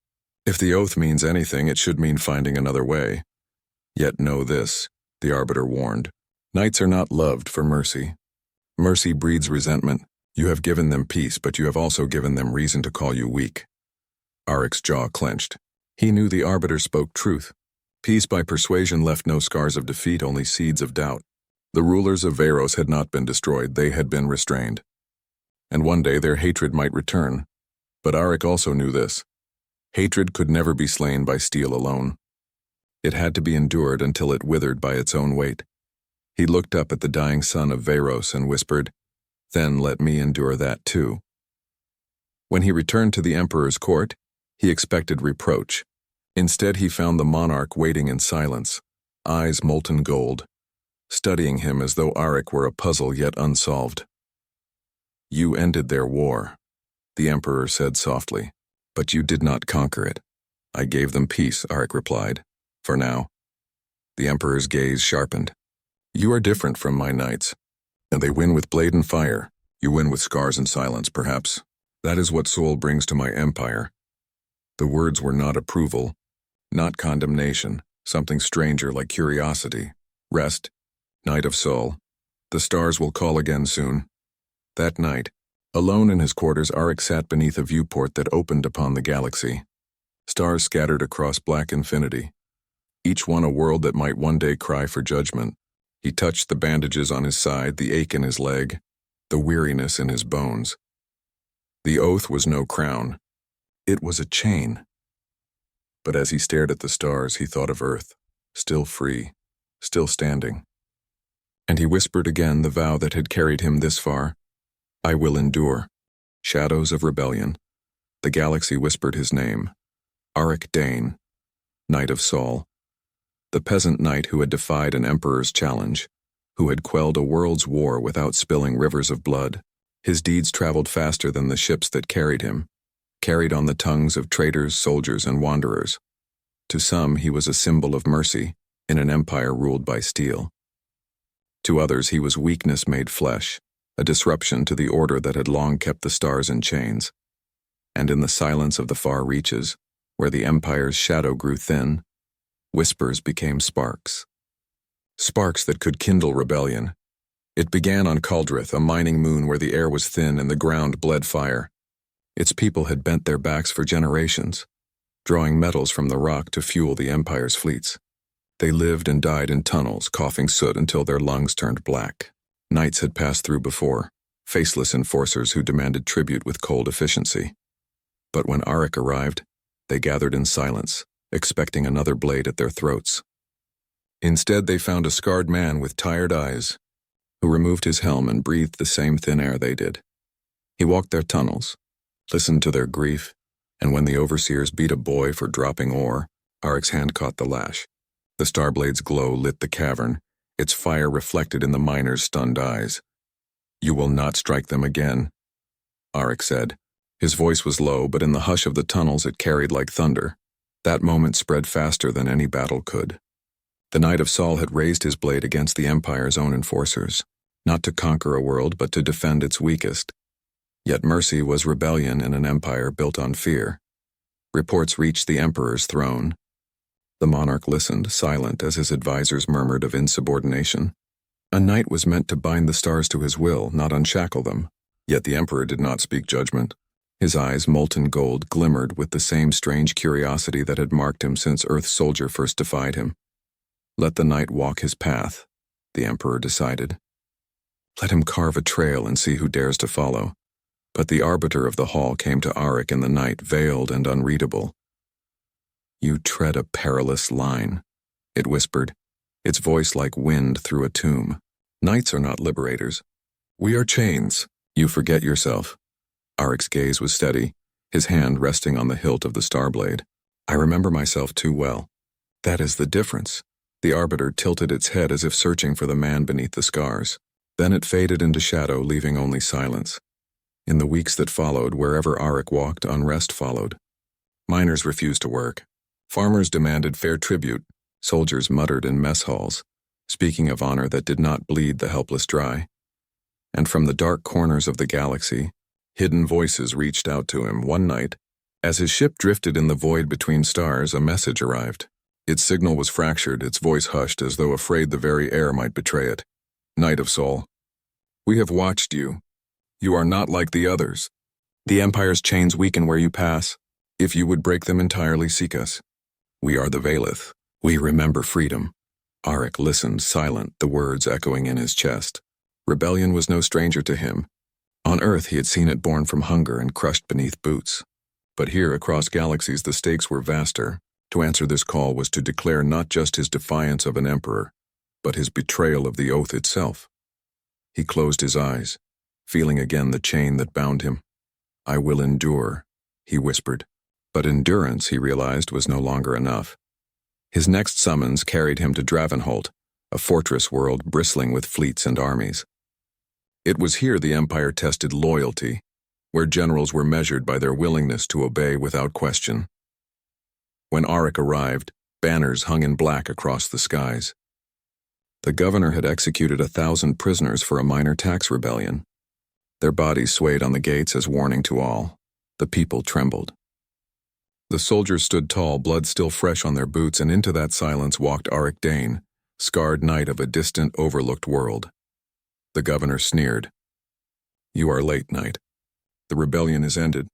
If the oath means anything, it should mean finding another way. Yet know this, the arbiter warned. Knights are not loved for mercy. Mercy breeds resentment. You have given them peace, but you have also given them reason to call you weak. Arik's jaw clenched. He knew the Arbiter spoke truth. Peace by persuasion left no scars of defeat, only seeds of doubt. The rulers of Varos had not been destroyed, they had been restrained. And one day their hatred might return. But Arik also knew this. Hatred could never be slain by steel alone. It had to be endured until it withered by its own weight. He looked up at the dying sun of Varos and whispered, "Then let me endure that too." When he returned to the Emperor's court, he expected reproach. Instead, he found the monarch waiting in silence, eyes molten gold, studying him as though Arik were a puzzle yet unsolved. "You ended their war," the Emperor said softly, "but you did not conquer it." "I gave them peace," Arik replied, "for now." The Emperor's gaze sharpened. "You are different from my knights, and they win with blade and fire. You win with scars and silence, perhaps. That is what soul brings to my empire." The words were not approval, not condemnation, something stranger like curiosity. "Rest, Knight of Soul. The stars will call again soon." That night, alone in his quarters, Arik sat beneath a viewport that opened upon the galaxy. Stars scattered across black infinity, each one a world that might one day cry for judgment. He touched the bandages on his side, the ache in his leg, the weariness in his bones. The oath was no crown. It was a chain. But as he stared at the stars, he thought of Earth, still free, still standing. And he whispered again the vow that had carried him this far. "I will endure." Shadows of rebellion. The galaxy whispered his name. Arik Dane, Knight of Sol. The peasant knight who had defied an emperor's challenge, who had quelled a world's war without spilling rivers of blood. His deeds traveled faster than the ships that carried him, carried on the tongues of traitors, soldiers, and wanderers. To some, he was a symbol of mercy in an empire ruled by steel. To others, he was weakness made flesh, a disruption to the order that had long kept the stars in chains. And in the silence of the far reaches, where the empire's shadow grew thin, whispers became sparks. Sparks that could kindle rebellion. It began on Kaldrith, a mining moon where the air was thin and the ground bled fire. Its people had bent their backs for generations, drawing metals from the rock to fuel the empire's fleets. They lived and died in tunnels, coughing soot until their lungs turned black. Knights had passed through before, faceless enforcers who demanded tribute with cold efficiency. But when Arik arrived, they gathered in silence, expecting another blade at their throats. Instead, they found a scarred man with tired eyes, who removed his helm and breathed the same thin air they did. He walked their tunnels, listened to their grief, and when the overseers beat a boy for dropping ore, Arik's hand caught the lash. The starblade's glow lit the cavern, its fire reflected in the miners' stunned eyes. "You will not strike them again," Arik said. His voice was low, but in the hush of the tunnels it carried like thunder. That moment spread faster than any battle could. The Knight of Sol had raised his blade against the Empire's own enforcers, not to conquer a world but to defend its weakest. Yet mercy was rebellion in an empire built on fear. Reports reached the Emperor's throne. The monarch listened, silent as his advisors murmured of insubordination. A knight was meant to bind the stars to his will, not unshackle them. Yet the Emperor did not speak judgment. His eyes, molten gold, glimmered with the same strange curiosity that had marked him since Earth's soldier first defied him. Let the knight walk his path, the Emperor decided. Let him carve a trail and see who dares to follow. But the arbiter of the hall came to Arik in the night, veiled and unreadable. "You tread a perilous line," it whispered, its voice like wind through a tomb. "Knights are not liberators. We are chains. You forget yourself." Arik's gaze was steady, his hand resting on the hilt of the starblade. "I remember myself too well. That is the difference." The arbiter tilted its head as if searching for the man beneath the scars. Then it faded into shadow, leaving only silence. In the weeks that followed, wherever Arik walked, unrest followed. Miners refused to work. Farmers demanded fair tribute. Soldiers muttered in mess halls, speaking of honor that did not bleed the helpless dry. And from the dark corners of the galaxy, hidden voices reached out to him. One night, as his ship drifted in the void between stars, a message arrived. Its signal was fractured, its voice hushed as though afraid the very air might betray it. Knight of Sol. We have watched you. You are not like the others. The Empire's chains weaken where you pass. If you would break them entirely, seek us. We are the Valeth. We remember freedom. Arik listened, silent, the words echoing in his chest. Rebellion was no stranger to him. On Earth, he had seen it born from hunger and crushed beneath boots. But here, across galaxies, the stakes were vaster. To answer this call was to declare not just his defiance of an emperor, but his betrayal of the oath itself. He closed his eyes, feeling again the chain that bound him. I will endure, he whispered. But endurance, he realized, was no longer enough. His next summons carried him to Dravenholt, a fortress world bristling with fleets and armies. It was here the Empire tested loyalty, where generals were measured by their willingness to obey without question. When Arik arrived, banners hung in black across the skies. The governor had executed 1,000 prisoners for a minor tax rebellion. Their bodies swayed on the gates as warning to all. The people trembled. The soldiers stood tall, blood still fresh on their boots, and into that silence walked Arik Dane, scarred knight of a distant, overlooked world. The governor sneered. You are late, knight. The rebellion is ended.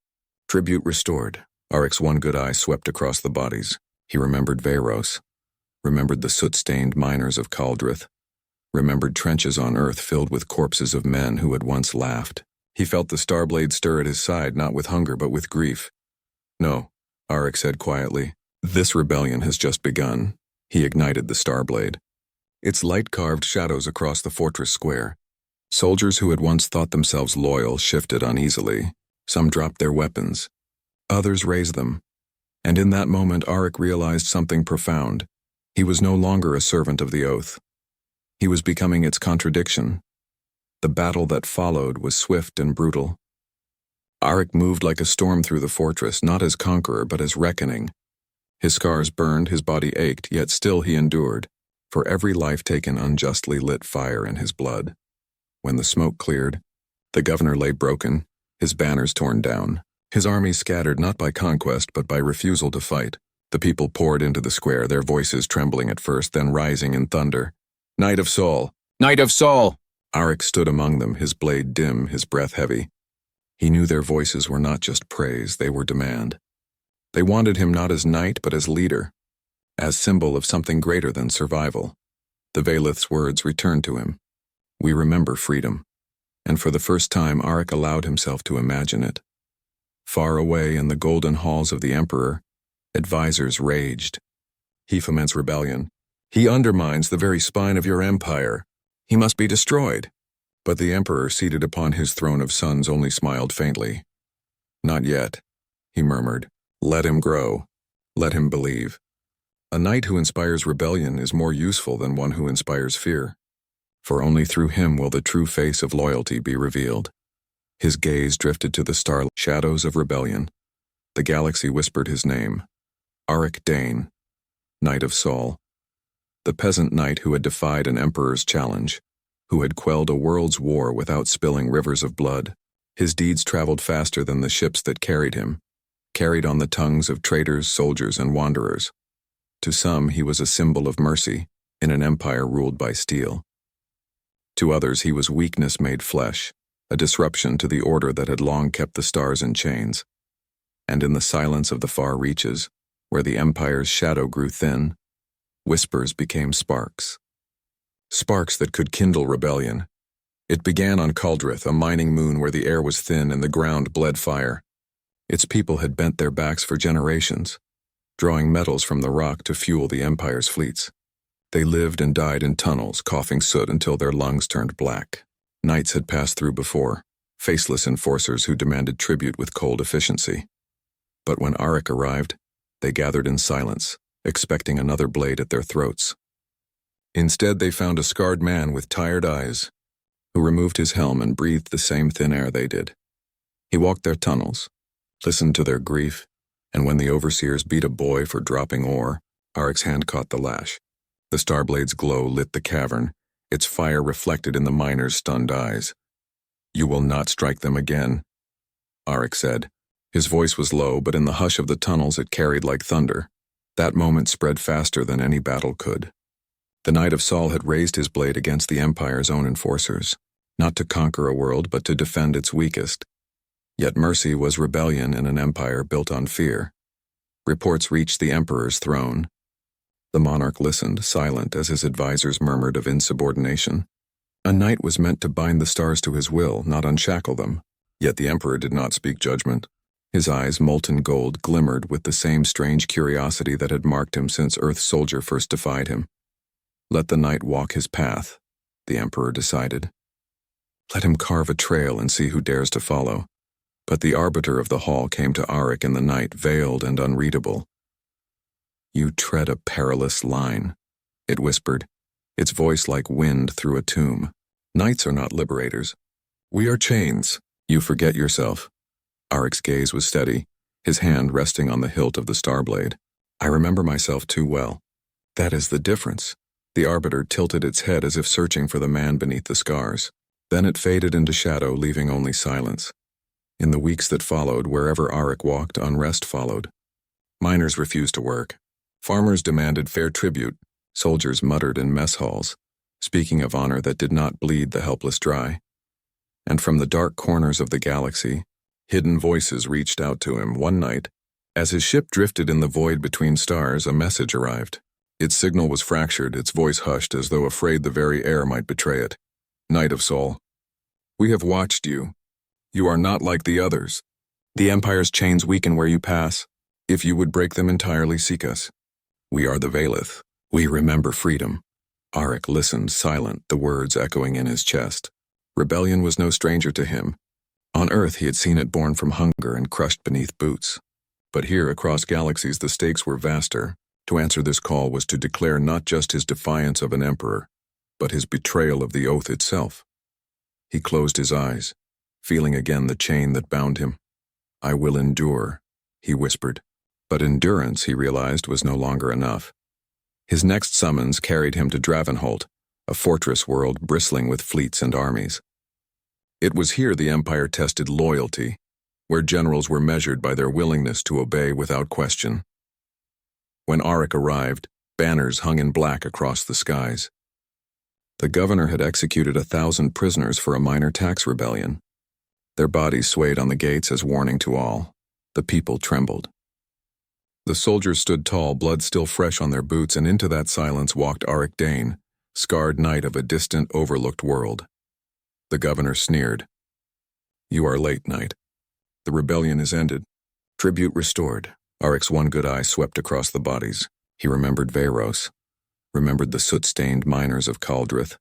Tribute restored. Arik's one good eye swept across the bodies. He remembered Veyros, remembered the soot-stained miners of Kaldrith, remembered trenches on Earth filled with corpses of men who had once laughed. He felt the Starblade stir at his side, not with hunger but with grief. No, Arik said quietly. This rebellion has just begun. He ignited the Starblade. Its light carved shadows across the fortress square. Soldiers who had once thought themselves loyal shifted uneasily. Some dropped their weapons. Others raised them. And in that moment, Arik realized something profound. He was no longer a servant of the oath. He was becoming its contradiction. The battle that followed was swift and brutal. Arik moved like a storm through the fortress, not as conqueror, but as reckoning. His scars burned, his body ached, yet still he endured. For every life taken unjustly lit fire in his blood. When the smoke cleared, the governor lay broken, his banners torn down, his army scattered not by conquest but by refusal to fight. The people poured into the square, their voices trembling at first, then rising in thunder. Knight of Sol! Knight of Sol! Arik stood among them, his blade dim, his breath heavy. He knew their voices were not just praise, they were demand. They wanted him not as knight but as leader, as symbol of something greater than survival. The Valeth's words returned to him. We remember freedom. And for the first time, Arik allowed himself to imagine it. Far away in the golden halls of the Emperor, advisors raged. He foments rebellion. He undermines the very spine of your empire. He must be destroyed. But the Emperor, seated upon his throne of suns, only smiled faintly. Not yet, he murmured. Let him grow. Let him believe. A knight who inspires rebellion is more useful than one who inspires fear. For only through him will the true face of loyalty be revealed. His gaze drifted to the star shadows of rebellion. The galaxy whispered his name. Arik Dane, Knight of Sol. The peasant knight who had defied an emperor's challenge, who had quelled a world's war without spilling rivers of blood. His deeds traveled faster than the ships that carried him, carried on the tongues of traitors, soldiers, and wanderers. To some, he was a symbol of mercy in an empire ruled by steel. To others, he was weakness made flesh, a disruption to the order that had long kept the stars in chains. And in the silence of the far reaches, where the empire's shadow grew thin, whispers became sparks. Sparks that could kindle rebellion. It began on Kaldrith, a mining moon where the air was thin and the ground bled fire. Its people had bent their backs for generations, drawing metals from the rock to fuel the empire's fleets. They lived and died in tunnels, coughing soot until their lungs turned black. Knights had passed through before, faceless enforcers who demanded tribute with cold efficiency. But when Arik arrived, they gathered in silence, expecting another blade at their throats. Instead, they found a scarred man with tired eyes, who removed his helm and breathed the same thin air they did. He walked their tunnels, listened to their grief, and when the overseers beat a boy for dropping ore, Arik's hand caught the lash. The Starblade's glow lit the cavern, its fire reflected in the miners' stunned eyes. You will not strike them again, Arik said. His voice was low, but in the hush of the tunnels it carried like thunder. That moment spread faster than any battle could. The Knight of Sol had raised his blade against the Empire's own enforcers, not to conquer a world but to defend its weakest. Yet mercy was rebellion in an empire built on fear. Reports reached the Emperor's throne. The monarch listened, silent, as his advisors murmured of insubordination. A knight was meant to bind the stars to his will, not unshackle them. Yet the Emperor did not speak judgment. His eyes, molten gold, glimmered with the same strange curiosity that had marked him since Earth's soldier first defied him. Let the knight walk his path, the Emperor decided. Let him carve a trail and see who dares to follow. But the arbiter of the hall came to Auric in the night, veiled and unreadable. You tread a perilous line, it whispered, its voice like wind through a tomb. Knights are not liberators. We are chains. You forget yourself. Auric's gaze was steady, his hand resting on the hilt of the starblade. I remember myself too well. That is the difference. The arbiter tilted its head as if searching for the man beneath the scars. Then it faded into shadow, leaving only silence. In the weeks that followed, wherever Auric walked, unrest followed. Miners refused to work. Farmers demanded fair tribute. Soldiers muttered in mess halls, speaking of honor that did not bleed the helpless dry. And from the dark corners of the galaxy, hidden voices reached out to him. One night, as his ship drifted in the void between stars, a message arrived. Its signal was fractured, its voice hushed as though afraid the very air might betray it. Knight of Sol, we have watched you. You are not like the others. The Empire's chains weaken where you pass. If you would break them entirely, seek us. We are the Valeth. We remember freedom. Auric listened, silent, the words echoing in his chest. Rebellion was no stranger to him. On Earth he had seen it born from hunger and crushed beneath boots. But here, across galaxies, the stakes were vaster. To answer this call was to declare not just his defiance of an emperor, but his betrayal of the oath itself. He closed his eyes, feeling again the chain that bound him. I will endure, he whispered. But endurance, he realized, was no longer enough. His next summons carried him to Dravenholt, a fortress world bristling with fleets and armies. It was here the Empire tested loyalty, where generals were measured by their willingness to obey without question. When Auric arrived, banners hung in black across the skies. The governor had executed 1,000 prisoners for a minor tax rebellion. Their bodies swayed on the gates as warning to all. The people trembled. The soldiers stood tall, blood still fresh on their boots, and into that silence walked Auric Dane, scarred knight of a distant, overlooked world. The governor sneered. You are late, knight. The rebellion is ended. Tribute restored. Auric's one good eye swept across the bodies. He remembered Veyros, remembered the soot-stained miners of Kaldrith,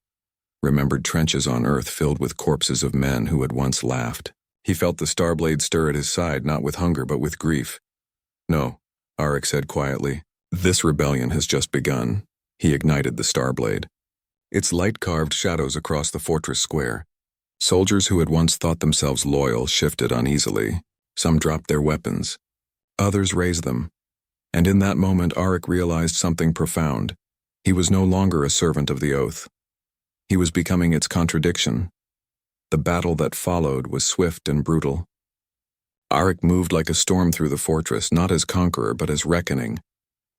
remembered trenches on Earth filled with corpses of men who had once laughed. He felt the starblade stir at his side, not with hunger but with grief. No, Auric said quietly. This rebellion has just begun. He ignited the starblade. Its light carved shadows across the fortress square. Soldiers who had once thought themselves loyal shifted uneasily. Some dropped their weapons. Others raised them. And in that moment, Auric realized something profound. He was no longer a servant of the oath. He was becoming its contradiction. The battle that followed was swift and brutal. Auric moved like a storm through the fortress, not as conqueror, but as reckoning.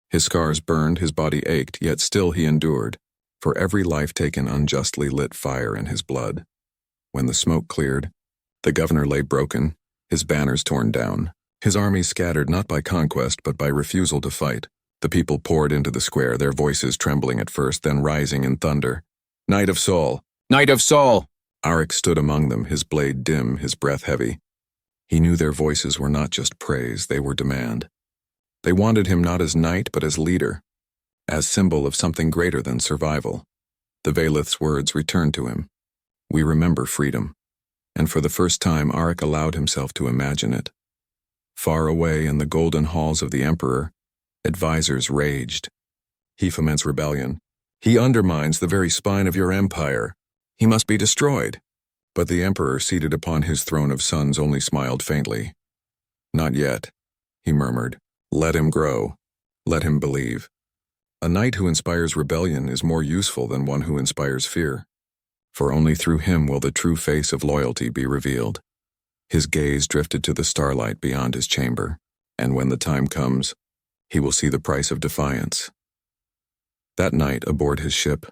His scars burned, his body ached, yet still he endured. For every life taken unjustly lit fire in his blood. When the smoke cleared, the governor lay broken, his banners torn down, his army scattered not by conquest but by refusal to fight. The people poured into the square, their voices trembling at first, then rising in thunder. Knight of Sol! Knight of Sol! Auric stood among them, his blade dim, his breath heavy. He knew their voices were not just praise, they were demand. They wanted him not as knight but as leader, as symbol of something greater than survival. The Valeth's words returned to him. We remember freedom. And for the first time, Auric allowed himself to imagine it. Far away in the golden halls of the Emperor, advisors raged. He foments rebellion. He undermines the very spine of your empire. He must be destroyed. But the Emperor, seated upon his throne of suns, only smiled faintly. Not yet, he murmured. Let him grow. Let him believe. A knight who inspires rebellion is more useful than one who inspires fear. For only through him will the true face of loyalty be revealed. His gaze drifted to the starlight beyond his chamber, and when the time comes, he will see the price of defiance. That night, aboard his ship,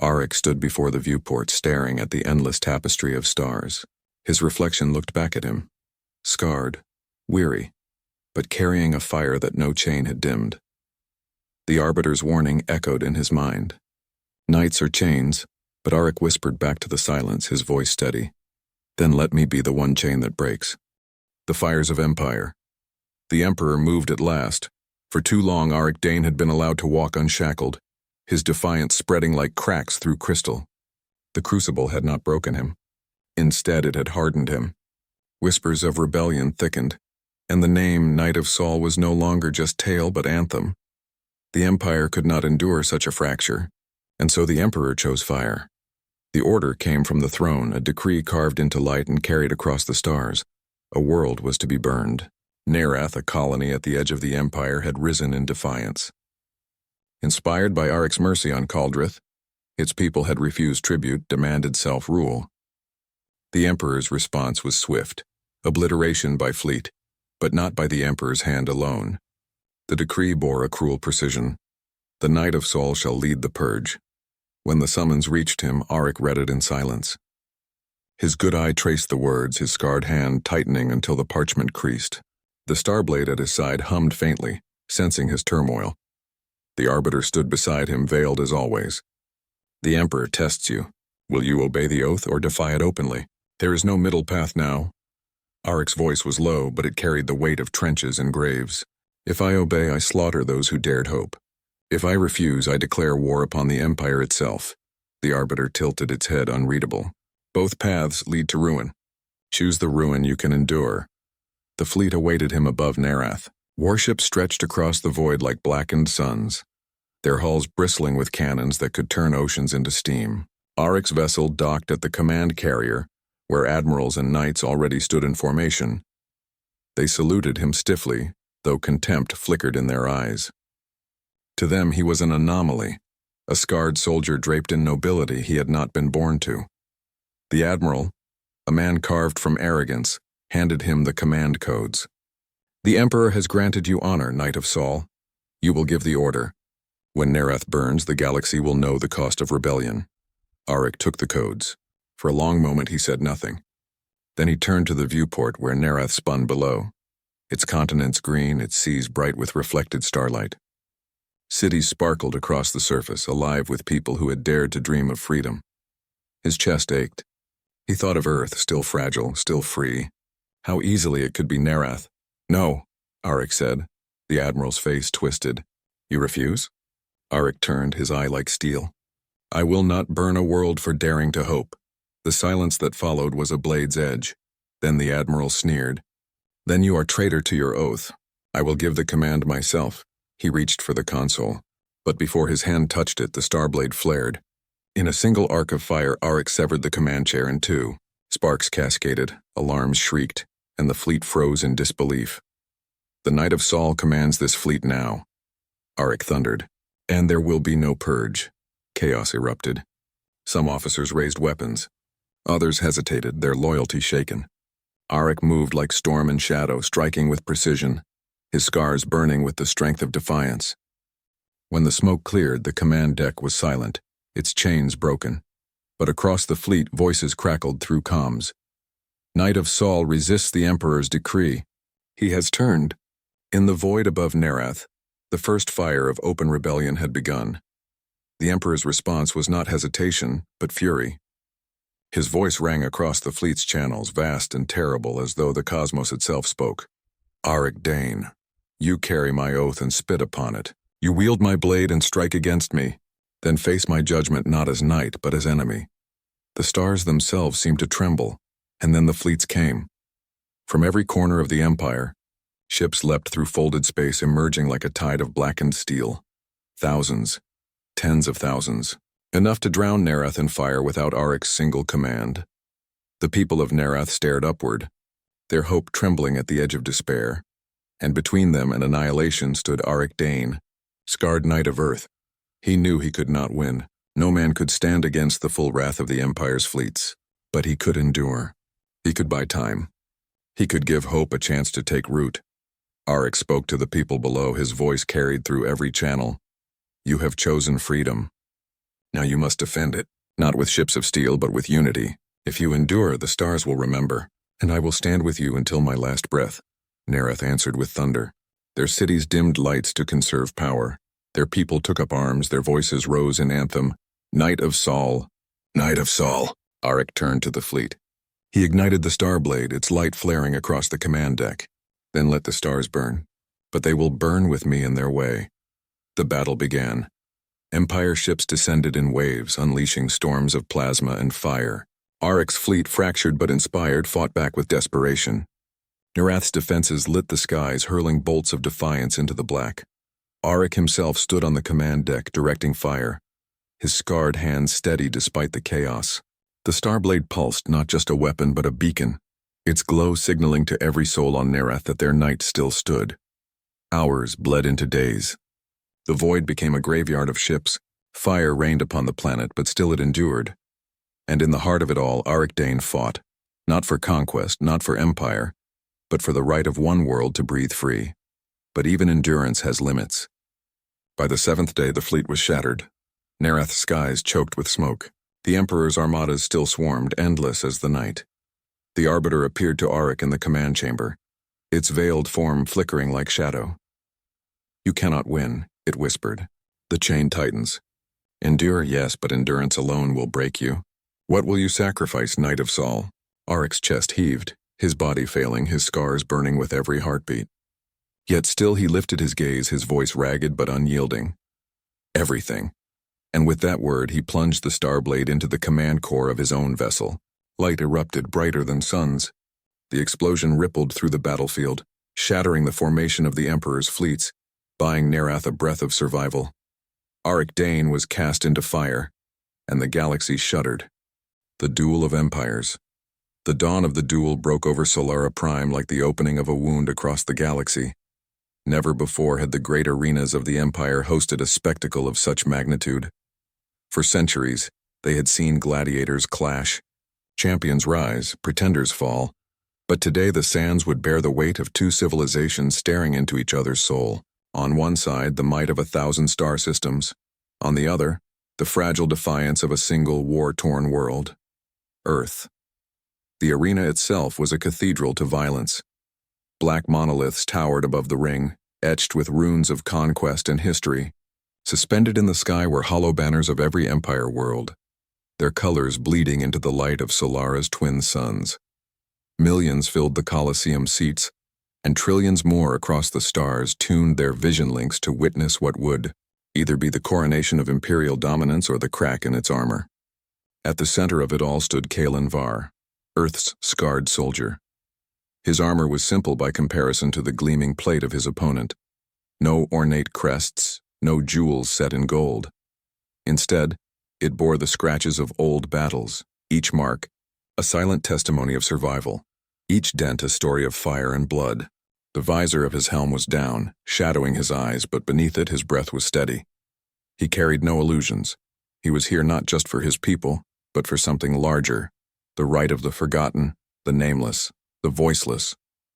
Auric stood before the viewport staring at the endless tapestry of stars. His reflection looked back at him, scarred, weary, but carrying a fire that no chain had dimmed. The Arbiter's warning echoed in his mind. Knights are chains, but Auric whispered back to the silence, his voice steady. Then let me be the one chain that breaks. The fires of empire. The Emperor moved at last. For too long, Auric Dane had been allowed to walk unshackled, his defiance spreading like cracks through crystal. The crucible had not broken him. Instead, it had hardened him. Whispers of rebellion thickened, and the name Knight of Saul was no longer just tale but anthem. The Empire could not endure such a fracture, and so the Emperor chose fire. The order came from the throne, a decree carved into light and carried across the stars. A world was to be burned. Nerath, a colony at the edge of the Empire, had risen in defiance. Inspired by Auric's mercy on Caldrith, its people had refused tribute, demanded self-rule. The Emperor's response was swift, obliteration by fleet, but not by the Emperor's hand alone. The decree bore a cruel precision. The Knight of Saul shall lead the purge. When the summons reached him, Auric read it in silence. His good eye traced the words, his scarred hand tightening until the parchment creased. The starblade at his side hummed faintly, sensing his turmoil. The Arbiter stood beside him, veiled as always. The Emperor tests you. Will you obey the oath or defy it openly? There is no middle path now. Auric's voice was low, but it carried the weight of trenches and graves. If I obey, I slaughter those who dared hope. If I refuse, I declare war upon the Empire itself. The Arbiter tilted its head, unreadable. Both paths lead to ruin. Choose the ruin you can endure. The fleet awaited him above Nerath. Warships stretched across the void like blackened suns, their hulls bristling with cannons that could turn oceans into steam. Auric's vessel docked at the command carrier, where admirals and knights already stood in formation. They saluted him stiffly, though contempt flickered in their eyes. To them he was an anomaly, a scarred soldier draped in nobility he had not been born to. The admiral, a man carved from arrogance, handed him the command codes. The Emperor has granted you honor, Knight of Saul. You will give the order. When Nerath burns, the galaxy will know the cost of rebellion. Auric took the codes. For a long moment he said nothing. Then he turned to the viewport where Nerath spun below, its continents green, its seas bright with reflected starlight. Cities sparkled across the surface, alive with people who had dared to dream of freedom. His chest ached. He thought of Earth, still fragile, still free. How easily it could be Nerath. No, Auric said. The Admiral's face twisted. You refuse? Auric turned, his eye like steel. I will not burn a world for daring to hope. The silence that followed was a blade's edge. Then the Admiral sneered. Then you are traitor to your oath. I will give the command myself. He reached for the console, but before his hand touched it, the starblade flared. In a single arc of fire, Auric severed the command chair in two. Sparks cascaded, alarms shrieked, and the fleet froze in disbelief. The Knight of Saul commands this fleet now. Auric thundered. And there will be no purge. Chaos erupted. Some officers raised weapons. Others hesitated, their loyalty shaken. Auric moved like storm and shadow, striking with precision, his scars burning with the strength of defiance. When the smoke cleared, the command deck was silent, its chains broken. But across the fleet, voices crackled through comms. Knight of Saul resists the Emperor's decree. He has turned. In the void above Nerath, the first fire of open rebellion had begun. The Emperor's response was not hesitation, but fury. His voice rang across the fleet's channels, vast and terrible, as though the cosmos itself spoke. Auric Dane, you carry my oath and spit upon it. You wield my blade and strike against me, then face my judgment not as knight, but as enemy. The stars themselves seemed to tremble, and then the fleets came. From every corner of the Empire, ships leapt through folded space, emerging like a tide of blackened steel. Thousands, tens of thousands, enough to drown Nerath in fire without Auric's single command. The people of Nerath stared upward, their hope trembling at the edge of despair, and between them and annihilation stood Auric Dane, scarred Knight of Earth. He knew he could not win. No man could stand against the full wrath of the Empire's fleets, but he could endure. He could buy time. He could give hope a chance to take root. Auric spoke to the people below, his voice carried through every channel. You have chosen freedom. Now you must defend it, not with ships of steel but with unity. If you endure, the stars will remember, and I will stand with you until my last breath." Nereth answered with thunder. Their cities dimmed lights to conserve power. Their people took up arms, their voices rose in anthem. "Knight of Sol, Knight of Sol." Auric turned to the fleet. He ignited the Starblade, its light flaring across the command deck. "Then let the stars burn. But they will burn with me in their way." The battle began. Empire ships descended in waves, unleashing storms of plasma and fire. Auric's fleet, fractured but inspired, fought back with desperation. Nereth's defenses lit the skies, hurling bolts of defiance into the black. Auric himself stood on the command deck, directing fire, his scarred hands steady despite the chaos. The Starblade pulsed, not just a weapon but a beacon, its glow signaling to every soul on Nereth that their knight still stood. Hours bled into days. The void became a graveyard of ships. Fire rained upon the planet, but still it endured. And in the heart of it all, Auric Dane fought, not for conquest, not for empire, but for the right of one world to breathe free. But even endurance has limits. By the 7th day, the fleet was shattered. Nereth's skies choked with smoke. The Emperor's armadas still swarmed, endless as the night. The Arbiter appeared to Auric in the command chamber, its veiled form flickering like shadow. "You cannot win," it whispered. "The chain tightens. Endure, yes, but endurance alone will break you. What will you sacrifice, Knight of Sol?" Auric's chest heaved, his body failing, his scars burning with every heartbeat. Yet still he lifted his gaze, his voice ragged but unyielding. "Everything." And with that word, he plunged the Starblade into the command core of his own vessel. Light erupted, brighter than suns. The explosion rippled through the battlefield, shattering the formation of the Emperor's fleets, buying Nereth a breath of survival. Auric Dane was cast into fire, and the galaxy shuddered. The duel of empires. The dawn of the duel broke over Solara Prime like the opening of a wound across the galaxy. Never before had the great arenas of the Empire hosted a spectacle of such magnitude. For centuries, they had seen gladiators clash, champions rise, pretenders fall, but today the sands would bear the weight of two civilizations staring into each other's soul. On one side, the might of 1,000 star systems. On the other, the fragile defiance of a single war-torn world. Earth. The arena itself was a cathedral to violence. Black monoliths towered above the ring, etched with runes of conquest and history. Suspended in the sky were hollow banners of every empire world, their colors bleeding into the light of Solara's twin suns. Millions filled the Colosseum seats, and trillions more across the stars tuned their vision links to witness what would either be the coronation of imperial dominance or the crack in its armor. At the center of it all stood Kalen Var, Earth's scarred soldier. His armor was simple by comparison to the gleaming plate of his opponent. No ornate crests, no jewels set in gold. Instead, it bore the scratches of old battles, each mark a silent testimony of survival, each dent a story of fire and blood. The visor of his helm was down, shadowing his eyes, but beneath it his breath was steady. He carried no illusions. He was here not just for his people, but for something larger, the right of the forgotten, the nameless, the voiceless,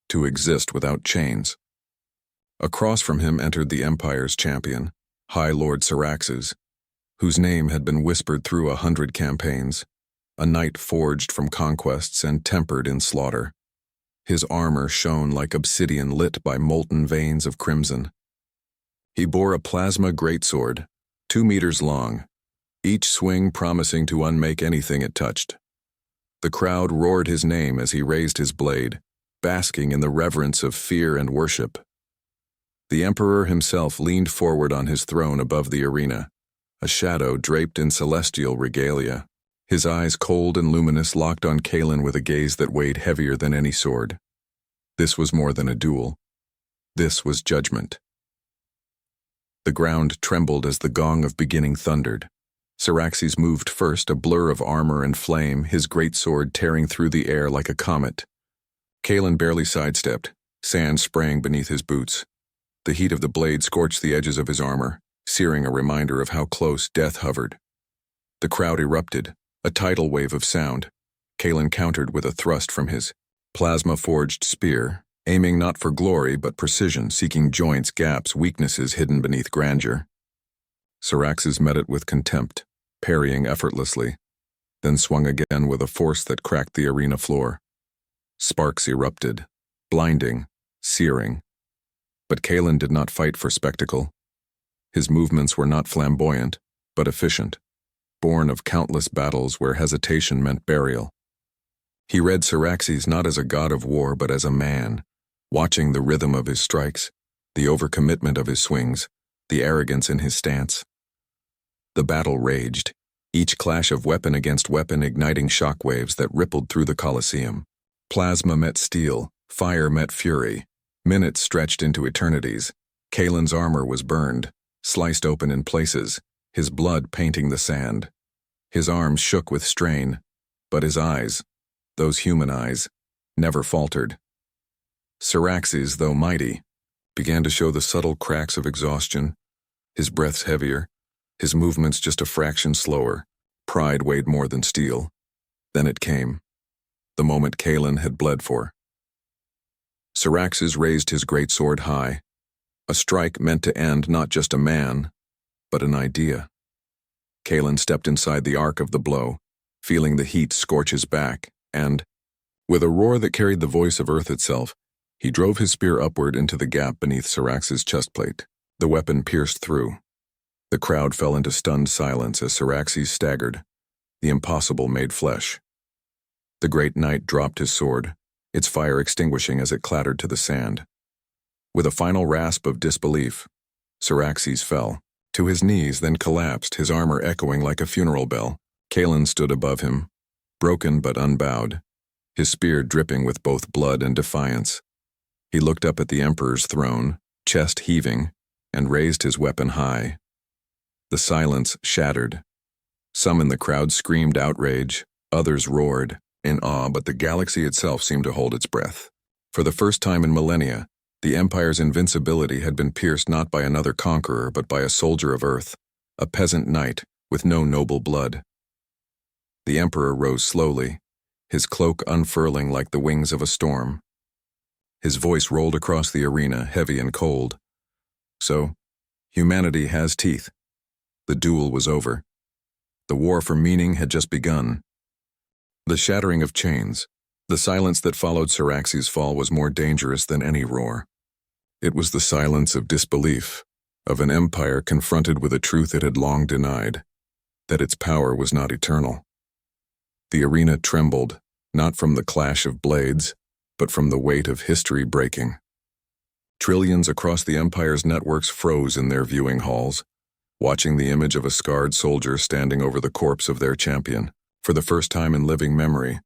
to exist without chains. Across from him entered the Empire's champion, High Lord Syraxes, whose name had been whispered through 100 campaigns, a knight forged from conquests and tempered in slaughter. His armor shone like obsidian lit by molten veins of crimson. He bore a plasma greatsword, 2 meters long, each swing promising to unmake anything it touched. The crowd roared his name as he raised his blade, basking in the reverence of fear and worship. The Emperor himself leaned forward on his throne above the arena, a shadow draped in celestial regalia, his eyes cold and luminous locked on Kalen with a gaze that weighed heavier than any sword. This was more than a duel. This was judgment. The ground trembled as the gong of beginning thundered. Syraxes moved first, a blur of armor and flame, his great sword tearing through the air like a comet. Kalen barely sidestepped, sand spraying beneath his boots. The heat of the blade scorched the edges of his armor, searing a reminder of how close death hovered. The crowd erupted, a tidal wave of sound. Kalen countered with a thrust from his plasma-forged spear, aiming not for glory but precision, seeking joints, gaps, weaknesses hidden beneath grandeur. Syraxes met it with contempt, parrying effortlessly, then swung again with a force that cracked the arena floor. Sparks erupted, blinding, searing. But Kalen did not fight for spectacle. His movements were not flamboyant, but efficient, born of countless battles where hesitation meant burial. He read Syraxes not as a god of war but as a man, watching the rhythm of his strikes, the overcommitment of his swings, the arrogance in his stance. The battle raged, each clash of weapon against weapon igniting shockwaves that rippled through the Colosseum. Plasma met steel, fire met fury. Minutes stretched into eternities. Kalen's armor was burned, sliced open in places, his blood painting the sand. His arms shook with strain, but his eyes, those human eyes, never faltered. Syraxes, though mighty, began to show the subtle cracks of exhaustion, his breaths heavier, his movements just a fraction slower. Pride weighed more than steel. Then it came, the moment Kalen had bled for. Syraxes raised his great sword high, a strike meant to end not just a man, but an idea. Kalen stepped inside the arc of the blow, feeling the heat scorch his back, and, with a roar that carried the voice of Earth itself, he drove his spear upward into the gap beneath Syraxes' chestplate. The weapon pierced through. The crowd fell into stunned silence as Syraxes staggered, the impossible made flesh. The great knight dropped his sword, its fire extinguishing as it clattered to the sand. With a final rasp of disbelief, Syraxes fell, to his knees, then collapsed, his armor echoing like a funeral bell. Kalen stood above him, broken but unbowed, his spear dripping with both blood and defiance. He looked up at the Emperor's throne, chest heaving, and raised his weapon high. The silence shattered. Some in the crowd screamed outrage, others roared in awe, but the galaxy itself seemed to hold its breath. For the first time in millennia, the Empire's invincibility had been pierced not by another conqueror but by a soldier of Earth, a peasant knight with no noble blood. The Emperor rose slowly, his cloak unfurling like the wings of a storm. His voice rolled across the arena, heavy and cold. So, humanity has teeth. The duel was over. The war for meaning had just begun. The shattering of chains, the silence that followed Syraxes' fall was more dangerous than any roar. It was the silence of disbelief, of an empire confronted with a truth it had long denied, that its power was not eternal. The arena trembled, not from the clash of blades, but from the weight of history breaking. Trillions across the Empire's networks froze in their viewing halls, watching the image of a scarred soldier standing over the corpse of their champion. For the first time in living memory,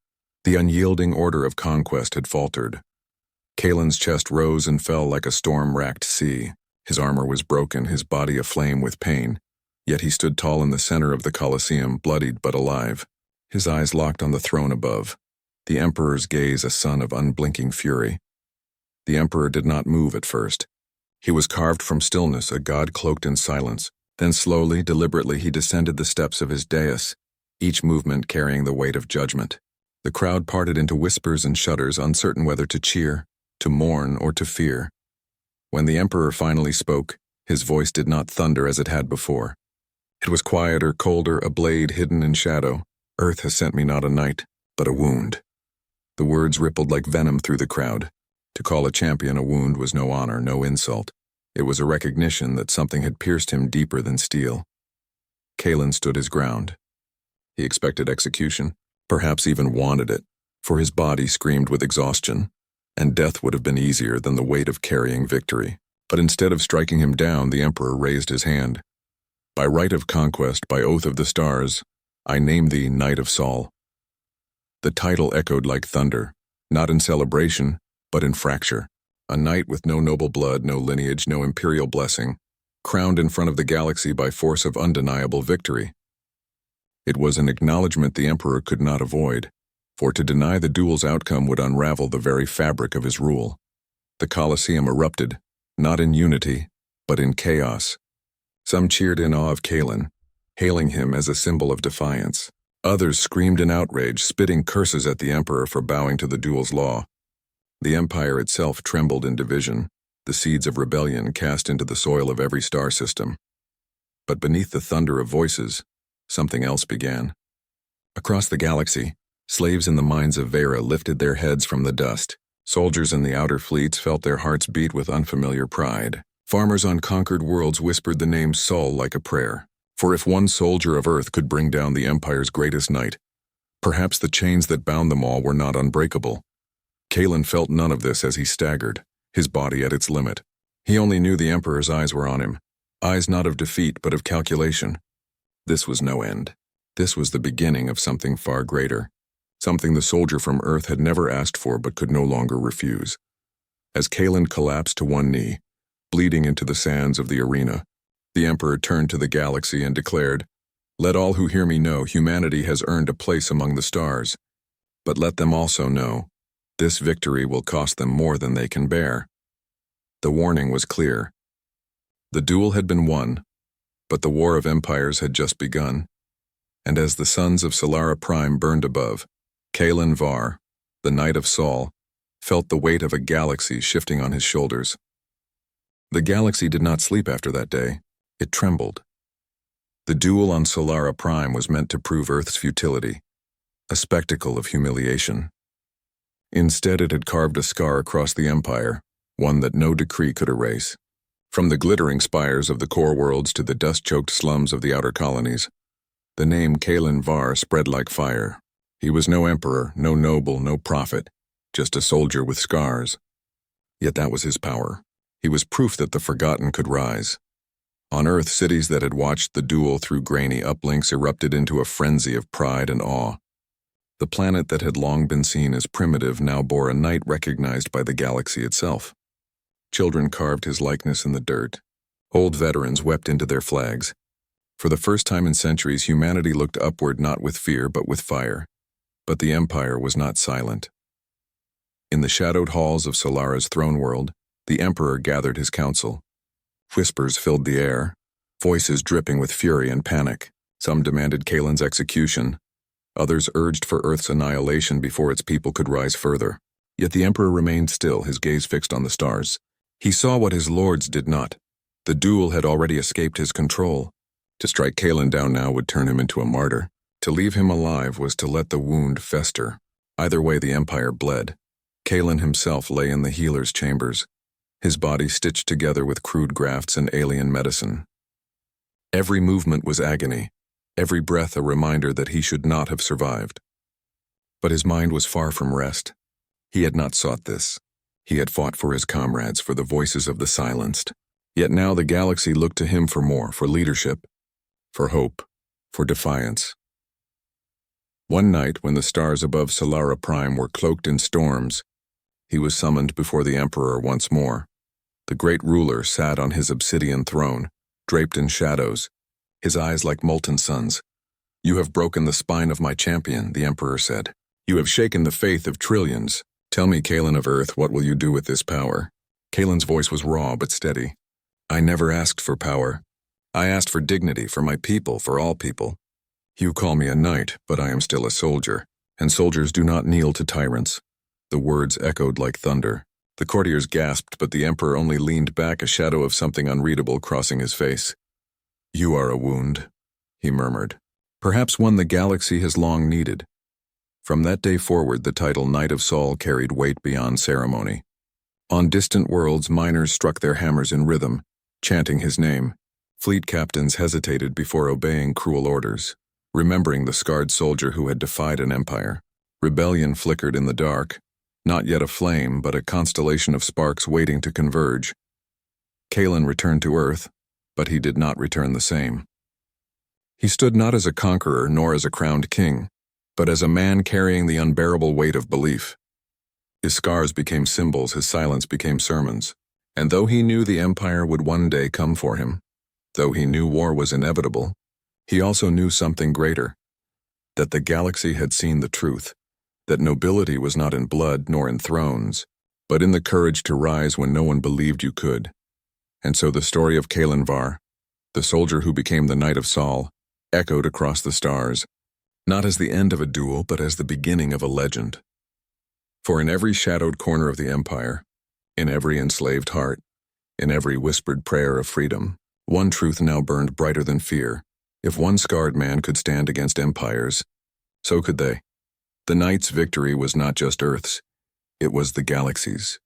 the unyielding order of conquest had faltered. Kalen's chest rose and fell like a storm-racked sea. His armor was broken, his body aflame with pain, yet he stood tall in the center of the Colosseum, bloodied but alive. His eyes locked on the throne above, the Emperor's gaze a sun of unblinking fury. The Emperor did not move at first. He was carved from stillness, a god cloaked in silence. Then slowly, deliberately, he descended the steps of his dais, each movement carrying the weight of judgment. The crowd parted into whispers and shudders, uncertain whether to cheer, to mourn, or to fear. When the Emperor finally spoke, his voice did not thunder as it had before. It was quieter, colder, a blade hidden in shadow. Earth has sent me not a knight, but a wound. The words rippled like venom through the crowd. To call a champion a wound was no honor, no insult. It was a recognition that something had pierced him deeper than steel. Kalen stood his ground. He expected execution, perhaps even wanted it, for his body screamed with exhaustion, and death would have been easier than the weight of carrying victory. But instead of striking him down, the Emperor raised his hand. By right of conquest, by oath of the stars, I name thee Knight of Sol. The title echoed like thunder, not in celebration, but in fracture. A knight with no noble blood, no lineage, no imperial blessing, crowned in front of the galaxy by force of undeniable victory. It was an acknowledgement the Emperor could not avoid, for to deny the duel's outcome would unravel the very fabric of his rule. The Colosseum erupted, not in unity, but in chaos. Some cheered in awe of Kalen, hailing him as a symbol of defiance. Others screamed in outrage, spitting curses at the Emperor for bowing to the duel's law. The Empire itself trembled in division, the seeds of rebellion cast into the soil of every star system. But beneath the thunder of voices, something else began. Across the galaxy, slaves in the mines of Vera lifted their heads from the dust. Soldiers in the outer fleets felt their hearts beat with unfamiliar pride. Farmers on conquered worlds whispered the name Sol like a prayer. For if one soldier of Earth could bring down the Empire's greatest knight, perhaps the chains that bound them all were not unbreakable. Kalen felt none of this as he staggered, his body at its limit. He only knew the Emperor's eyes were on him, eyes not of defeat but of calculation. This was no end. This was the beginning of something far greater, something the soldier from Earth had never asked for but could no longer refuse. As Kalen collapsed to one knee, bleeding into the sands of the arena, the Emperor turned to the galaxy and declared, "Let all who hear me know humanity has earned a place among the stars. But let them also know, this victory will cost them more than they can bear." The warning was clear. The duel had been won, but the war of empires had just begun. And as the suns of Solara Prime burned above, Kalen Var, the Knight of Sol, felt the weight of a galaxy shifting on his shoulders. The galaxy did not sleep after that day. It trembled. The duel on Solara Prime was meant to prove Earth's futility, a spectacle of humiliation. Instead, it had carved a scar across the Empire, one that no decree could erase. From the glittering spires of the core worlds to the dust-choked slums of the outer colonies, the name Kalen Var spread like fire. He was no emperor, no noble, no prophet, just a soldier with scars. Yet that was his power. He was proof that the forgotten could rise. On Earth, cities that had watched the duel through grainy uplinks erupted into a frenzy of pride and awe. The planet that had long been seen as primitive now bore a knight recognized by the galaxy itself. Children carved his likeness in the dirt. Old veterans wept into their flags. For the first time in centuries, humanity looked upward not with fear but with fire. But the Empire was not silent. In the shadowed halls of Solara's throne world, the Emperor gathered his council. Whispers filled the air, voices dripping with fury and panic. Some demanded Kalen's execution. Others urged for Earth's annihilation before its people could rise further. Yet the Emperor remained still, his gaze fixed on the stars. He saw what his lords did not. The duel had already escaped his control. To strike Kalen down now would turn him into a martyr. To leave him alive was to let the wound fester. Either way, the Empire bled. Kalen himself lay in the healer's chambers, his body stitched together with crude grafts and alien medicine. Every movement was agony, every breath a reminder that he should not have survived. But his mind was far from rest. He had not sought this. He had fought for his comrades, for the voices of the silenced. Yet now the galaxy looked to him for more, for leadership, for hope, for defiance. One night, when the stars above Solara Prime were cloaked in storms, he was summoned before the Emperor once more. The great ruler sat on his obsidian throne, draped in shadows, his eyes like molten suns. "You have broken the spine of my champion," the Emperor said. "You have shaken the faith of trillions. Tell me, Kalen of Earth, what will you do with this power?" Kalen's voice was raw but steady. "I never asked for power. I asked for dignity, for my people, for all people. You call me a knight, but I am still a soldier, and soldiers do not kneel to tyrants." The words echoed like thunder. The courtiers gasped, but the Emperor only leaned back, a shadow of something unreadable crossing his face. "You are a wound," he murmured. "Perhaps one the galaxy has long needed." From that day forward, the title Knight of Sol carried weight beyond ceremony. On distant worlds, miners struck their hammers in rhythm, chanting his name. Fleet captains hesitated before obeying cruel orders, remembering the scarred soldier who had defied an empire. Rebellion flickered in the dark, not yet a flame, but a constellation of sparks waiting to converge. Kalen returned to Earth, but he did not return the same. He stood not as a conqueror nor as a crowned king, but as a man carrying the unbearable weight of belief. His scars became symbols, his silence became sermons. And though he knew the Empire would one day come for him, though he knew war was inevitable, he also knew something greater, that the galaxy had seen the truth, that nobility was not in blood nor in thrones, but in the courage to rise when no one believed you could. And so the story of Kalen Var, the soldier who became the Knight of Sol, echoed across the stars, not as the end of a duel, but as the beginning of a legend. For in every shadowed corner of the Empire, in every enslaved heart, in every whispered prayer of freedom, One truth now burned brighter than fear. If one scarred man could stand against empires, so could they. The night's victory was not just Earth's, it was the galaxy's.